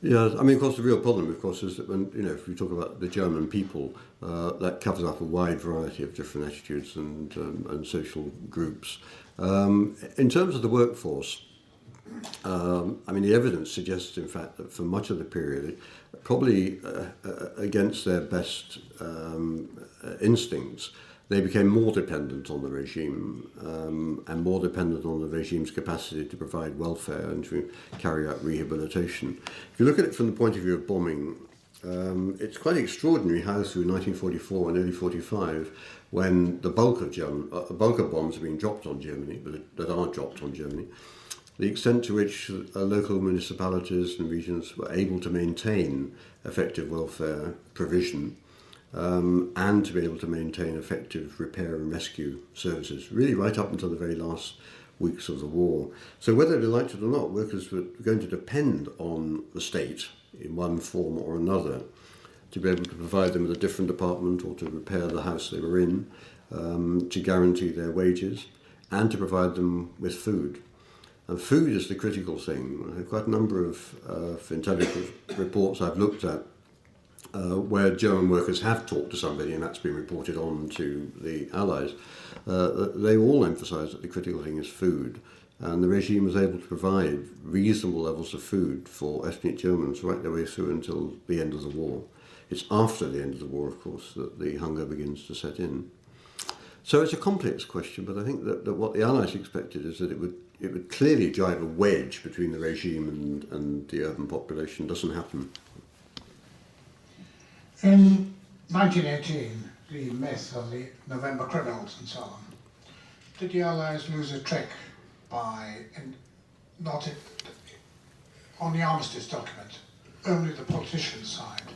Yeah, I mean, of course, the real problem, of course, is that when, if we talk about the German people, that covers up a wide variety of different attitudes and social groups. In terms of the workforce, I mean, the evidence suggests, in fact, that for much of the period, probably against their best instincts, they became more dependent on the regime and more dependent on the regime's capacity to provide welfare and to carry out rehabilitation. If you look at it from the point of view of bombing, it's quite extraordinary how through 1944 and early 45, when the bulk of bombs are being dropped on Germany, that are dropped on Germany, the extent to which local municipalities and regions were able to maintain effective welfare provision and to be able to maintain effective repair and rescue services, really right up until the very last weeks of the war. So whether they liked it or not, workers were going to depend on the state in one form or another to be able to provide them with a different apartment or to repair the house they were in, to guarantee their wages, and to provide them with food. And food is the critical thing. Quite a number of intelligence reports I've looked at where German workers have talked to somebody, and that's been reported on to the Allies, they all emphasise that the critical thing is food. And the regime was able to provide reasonable levels of food for ethnic Germans right their way through until the end of the war. It's after the end of the war, of course, that the hunger begins to set in. So it's a complex question, but I think that what the Allies expected is that it would clearly drive a wedge between the regime and the urban population. It doesn't happen. In 1918, the myth of the November criminals and so on, did the Allies lose a trick by on the armistice document, only the politicians signed,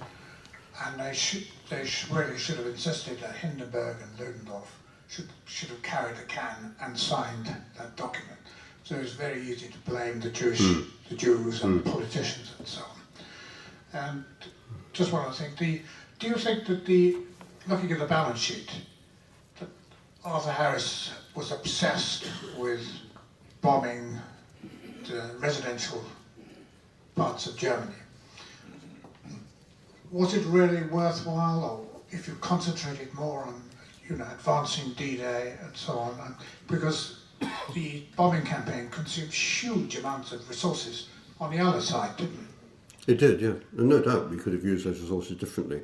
and they really should have insisted that Hindenburg and Ludendorff should have carried a can and signed that document. So it's very easy to blame the Jews and the politicians and so on. And just one other thing, do you think that looking at the balance sheet, that Arthur Harris was obsessed with bombing the residential parts of Germany? Was it really worthwhile, or if you concentrated more on advancing D-Day and so on, because the bombing campaign consumed huge amounts of resources on the other side, didn't it? It did, yeah. And no doubt we could have used those resources differently.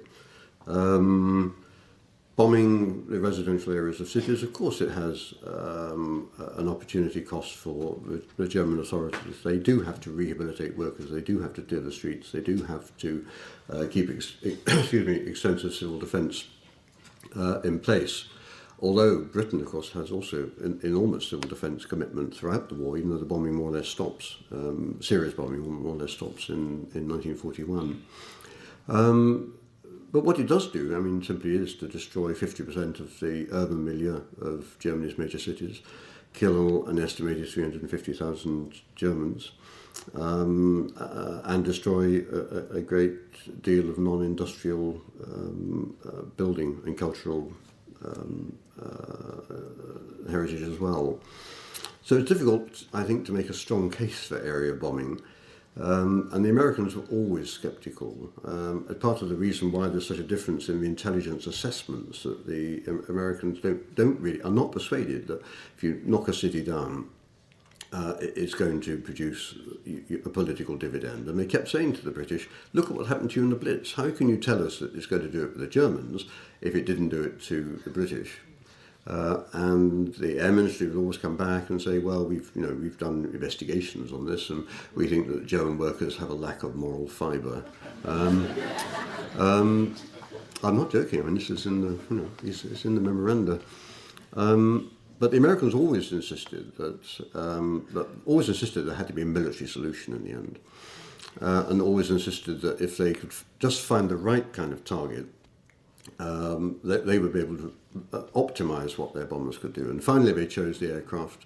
Bombing the residential areas of cities, of course it has an opportunity cost for the German authorities. They do have to rehabilitate workers, they do have to clear the streets, they do have to keep extensive civil defence in place. Although Britain, of course, has also an enormous civil defence commitment throughout the war, even though the bombing more or less stops, serious bombing more or less stops in 1941. But what it does do, I mean, simply is to destroy 50% of the urban milieu of Germany's major cities, kill an estimated 350,000 Germans, and destroy a great deal of non-industrial building and cultural heritage as well. So it's difficult, I think, to make a strong case for area bombing. And the Americans were always sceptical. Part of the reason why there's such a difference in the intelligence assessments, that the Americans are not persuaded that if you knock a city down, it's going to produce a political dividend. And they kept saying to the British, look at what happened to you in the Blitz. How can you tell us that it's going to do it for the Germans if it didn't do it to the British? And the Air Ministry would always come back and say, well, we've done investigations on this, and we think that German workers have a lack of moral fibre. I'm not joking. I mean, this is in the it's in the memoranda. But the Americans always insisted that there had to be a military solution in the end, and always insisted that if they could just find the right kind of target, they would be able to optimise what their bombers could do. And finally they chose the aircraft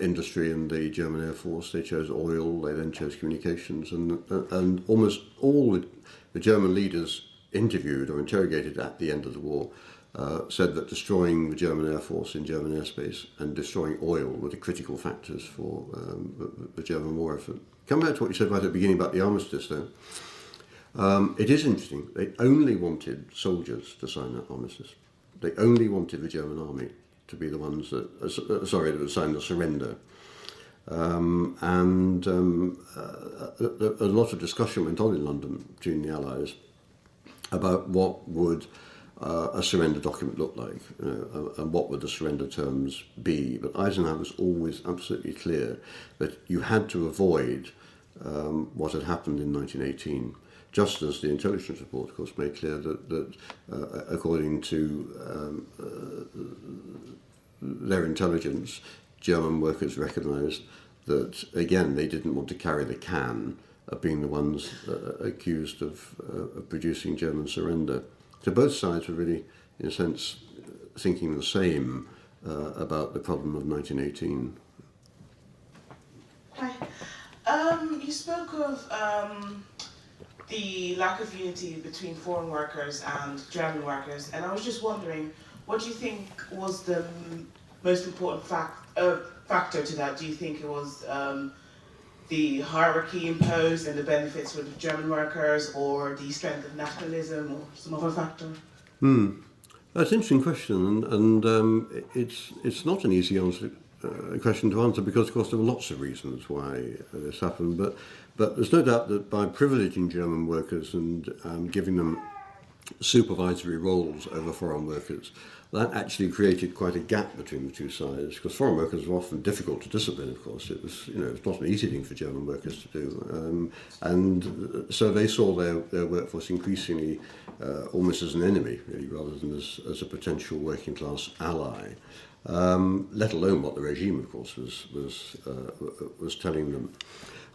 industry and the German Air Force. They chose oil, they then chose communications, and almost all the German leaders interviewed or interrogated at the end of the war said that destroying the German Air Force in German airspace and destroying oil were the critical factors for the German war effort. Come back to what you said right at the beginning about the armistice, though. It is interesting. They only wanted soldiers to sign that armistice. They only wanted the German army to be the ones that would sign the surrender. A lot of discussion went on in London between the Allies about what would a surrender document look like, and what would the surrender terms be. But Eisenhower was always absolutely clear that you had to avoid what had happened in 1918. Just as the intelligence report, of course, made clear that according to their intelligence, German workers recognised that, again, they didn't want to carry the can of being the ones accused of producing German surrender. So both sides were really, in a sense, thinking the same about the problem of 1918. Hi. You spoke of the lack of unity between foreign workers and German workers, and I was just wondering, what do you think was the most important factor to that? Do you think it was the hierarchy imposed and the benefits for the German workers, or the strength of nationalism, or some other factor? That's an interesting question, and it's not an easy question to answer because, of course, there were lots of reasons why this happened. But there's no doubt that by privileging German workers and giving them supervisory roles over foreign workers, that actually created quite a gap between the two sides, because foreign workers were often difficult to discipline. Of course, it was not an easy thing for German workers to do, and so they saw their workforce increasingly almost as an enemy, really, rather than as a potential working class ally. Let alone what the regime, of course, was telling them.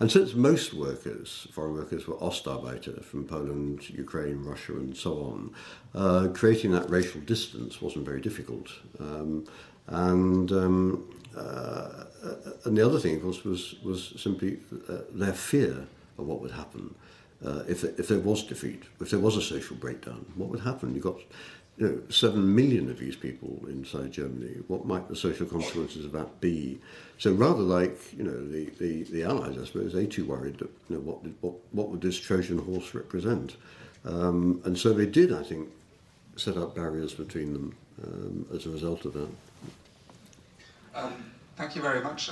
And since most foreign workers, were Ostarbeiter from Poland, Ukraine, Russia, and so on, creating that racial distance wasn't very difficult. And the other thing, of course, was simply their fear of what would happen if there was defeat, if there was a social breakdown. What would happen? You got 7 million of these people inside Germany. What might the social consequences of that be? So rather like the Allies, I suppose, they too worried that what would this Trojan horse represent? And so they did, I think, set up barriers between them as a result of that. Thank you very much.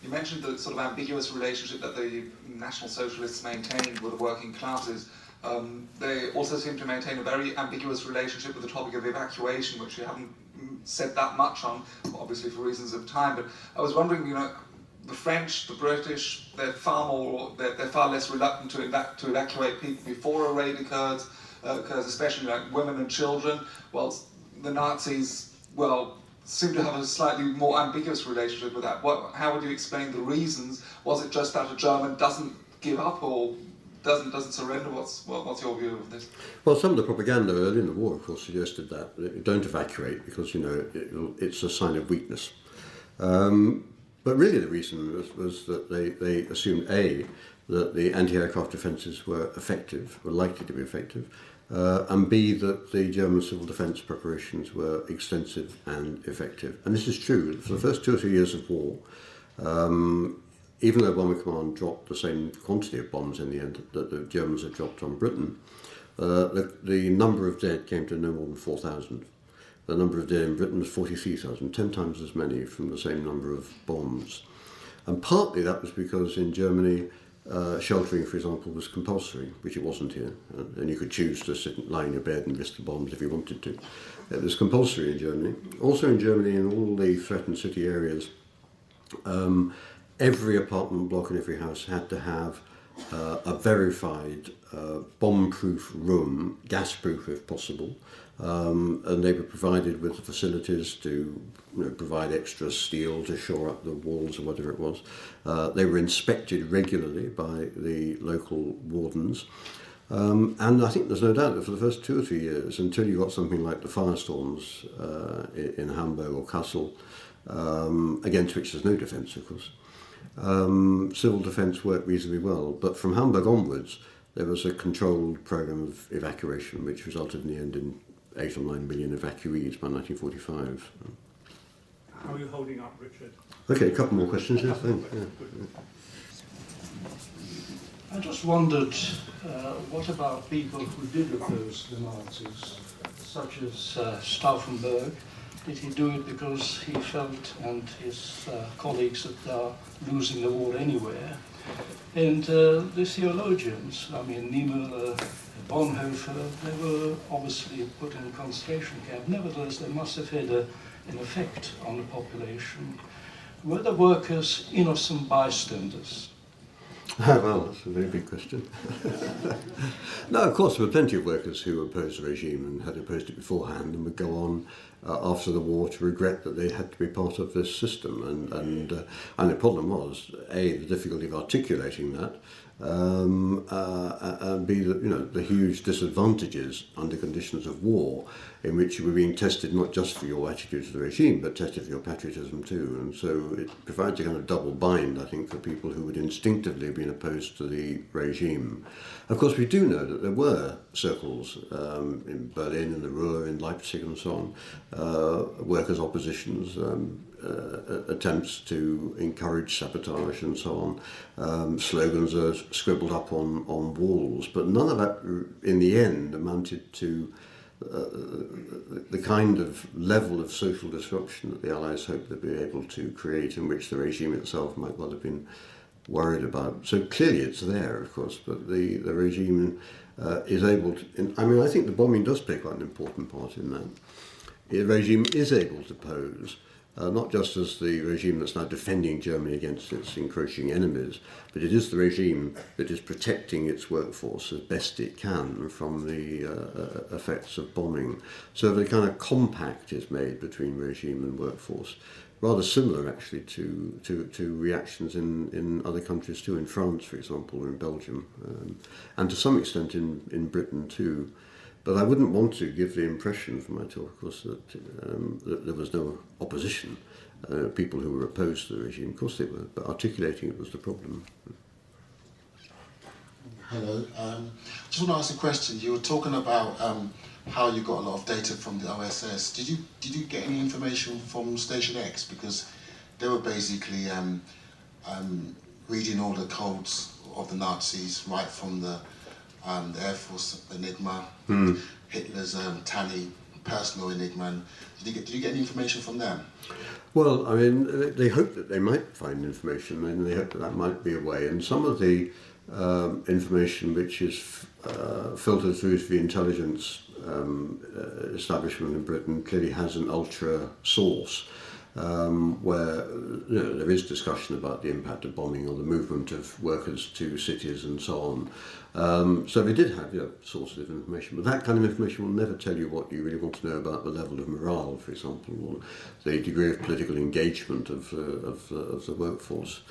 You mentioned the sort of ambiguous relationship that the National Socialists maintained with the working classes. They also seem to maintain a very ambiguous relationship with the topic of evacuation, which you haven't said that much on, obviously for reasons of time. But I was wondering, the French, the British, they're far less reluctant to evacuate people before a raid occurs, especially like women and children, whilst the Nazis, seem to have a slightly more ambiguous relationship with that. How would you explain the reasons? Was it just that a German doesn't give up or doesn't surrender? What's your view of this? Well, some of the propaganda early in the war, of course, suggested that don't evacuate because it's a sign of weakness. But really, the reason was that they assumed that the anti-aircraft defences were likely to be effective, and B, that the German civil defence preparations were extensive and effective. And this is true for the first 2 or 3 years of war. Even though Bomber Command dropped the same quantity of bombs in the end that the Germans had dropped on Britain, the number of dead came to no more than 4,000. The number of dead in Britain was 43,000, 10 times as many from the same number of bombs. And partly that was because in Germany, sheltering, for example, was compulsory, which it wasn't here. And you could choose to lie in your bed and risk the bombs if you wanted to. It was compulsory in Germany. Also in Germany, in all the threatened city areas, every apartment block and every house had to have a verified bomb-proof room, gas-proof if possible, and they were provided with the facilities to provide extra steel to shore up the walls or whatever it was. They were inspected regularly by the local wardens. And I think there's no doubt that for the first 2 or 3 years, until you got something like the firestorms in Hamburg or Kassel, against which there's no defence, of course, civil defence worked reasonably well. But from Hamburg onwards, there was a controlled programme of evacuation, which resulted in the end in 8 or 9 million evacuees by 1945. How are you holding up, Richard? Okay, a couple more questions. Yes, yeah. I just wondered, what about people who did oppose the Nazis, such as Stauffenberg? Did he do it because he felt, and his colleagues, that they are losing the war anywhere? And the theologians, Niemöller, Bonhoeffer, they were obviously put in a concentration camp. Nevertheless, they must have had an effect on the population. Were the workers innocent bystanders? Well, that's a very big question. No, of course, there were plenty of workers who opposed the regime and had opposed it beforehand and would go on after the war to regret that they had to be part of this system. And the problem was, A, the difficulty of articulating that, and B, the huge disadvantages under conditions of war, in which you were being tested not just for your attitude to the regime, but tested for your patriotism too. And so it provides a kind of double bind, I think, for people who would instinctively have been opposed to the regime. Of course, we do know that there were circles in Berlin, in the Ruhr, in Leipzig and so on, workers' oppositions, attempts to encourage sabotage and so on. Slogans are scribbled up on walls, but none of that in the end amounted to the kind of level of social disruption that the Allies hoped they'd be able to create, in which the regime itself might well have been worried about. So clearly it's there, of course, but the regime is able to... I think the bombing does play quite an important part in that. The regime is able to pose, not just as the regime that's now defending Germany against its encroaching enemies, but it is the regime that is protecting its workforce as best it can from the effects of bombing. So the kind of compact is made between regime and workforce, rather similar actually to reactions in other countries too, in France, for example, or in Belgium, and to some extent in Britain too. But I wouldn't want to give the impression from my talk, of course, that there was no opposition, people who were opposed to the regime. Of course they were, but articulating it was the problem. Hello. Just want to ask a question. You were talking about how you got a lot of data from the OSS. Did you get any information from Station X? Because they were basically reading all the codes of the Nazis right from the Air Force Enigma, Hitler's Tally personal Enigma. Did you get any information from them? Well, I mean, they hoped that they might find information, and they hoped that might be a way. And some of the information which is filtered through to the intelligence establishment in Britain clearly has an ultra source. Where there is discussion about the impact of bombing or the movement of workers to cities and so on. So they did have sources of information, but that kind of information will never tell you what you really want to know about the level of morale, for example, or the degree of political engagement of the workforce.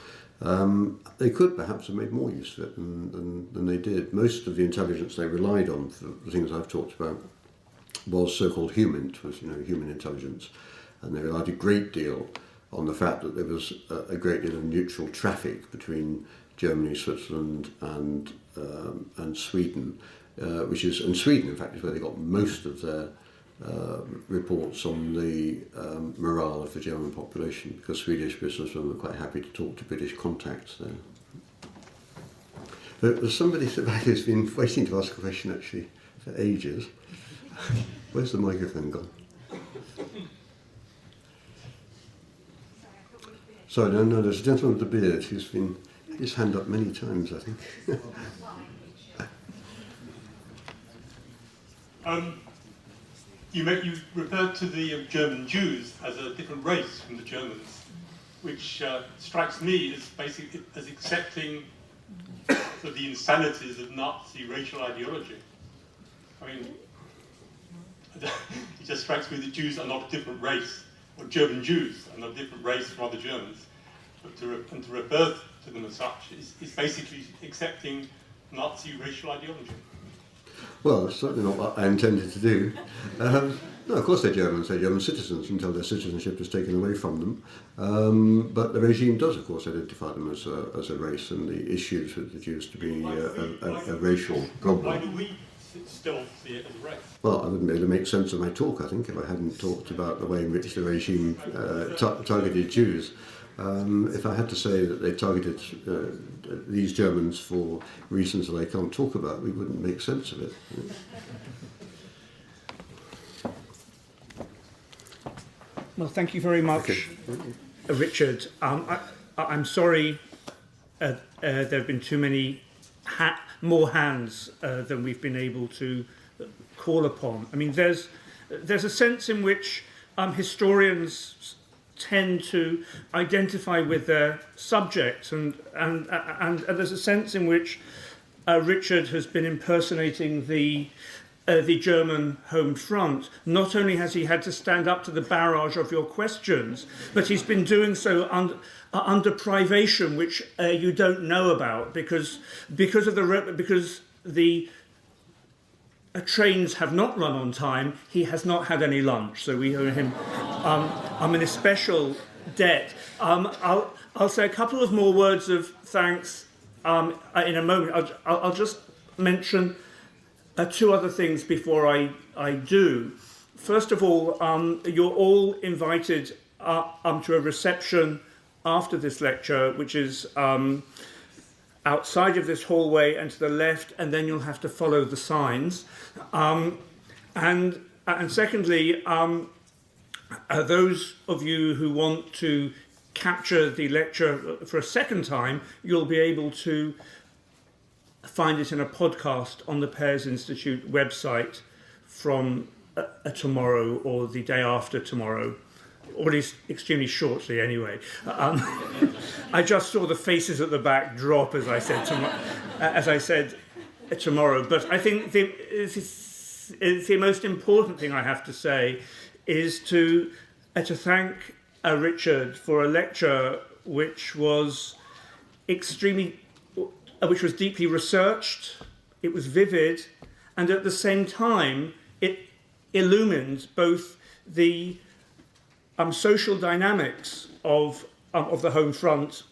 They could perhaps have made more use of it than they did. Most of the intelligence they relied on, for the things I've talked about, was so-called HUMINT, was human intelligence. And they relied a great deal on the fact that there was a great deal of neutral traffic between Germany, Switzerland, and Sweden, and Sweden, in fact, is where they got most of their reports on the morale of the German population, because Swedish businessmen were quite happy to talk to British contacts there. There's somebody who's been waiting to ask a question actually for ages. Where's the microphone gone? Sorry, no, there's a gentleman with a beard who's been his hand up many times, I think. You referred to the German Jews as a different race from the Germans, which strikes me as basically as accepting the insanities of Nazi racial ideology. I mean, it just strikes me that Jews are not a different race, or German Jews are not a different race from other Germans, but to refer to them as such is basically accepting Nazi racial ideology. Well, that's certainly not what I intended to do. No, of course they're Germans, they're German citizens until their citizenship is taken away from them. But the regime does, of course, identify them as a race, and the issues with the Jews to be a racial problem. Why do we still see it as a race? Well, I wouldn't be able to make sense of my talk, I think, if I hadn't talked about the way in which the regime targeted Jews. If I had to say that they targeted these Germans for reasons that I can't talk about, we wouldn't make sense of it. Well, thank you very much, Richard. I'm sorry there have been too many more hands than we've been able to call upon. I mean, there's a sense in which historians tend to identify with their subjects, and there's a sense in which Richard has been impersonating the the German home front. Not only has he had to stand up to the barrage of your questions, but he's been doing so under privation, which you don't know about because the trains have not run on time. He has not had any lunch, so we owe him. I'm in a special debt. I'll say a couple of more words of thanks in a moment. I'll just mention 2 other things before I do. First of all, you're all invited to a reception after this lecture, which is outside of this hallway and to the left, and then you'll have to follow the signs. And secondly, those of you who want to capture the lecture for a second time, you'll be able to find it in a podcast on the Pears Institute website from tomorrow or the day after tomorrow, or at least extremely shortly anyway. I just saw the faces at the back drop as I said tomorrow. But I think the most important thing I have to say is to thank Richard for a lecture which was deeply researched, it was vivid, and at the same time it illumined both the social dynamics of the home front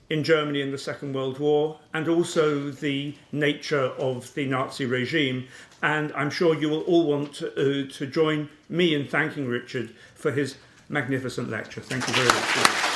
in Germany in the Second World War, and also the nature of the Nazi regime. And I'm sure you will all want to join me in thanking Richard for his magnificent lecture. Thank you very much.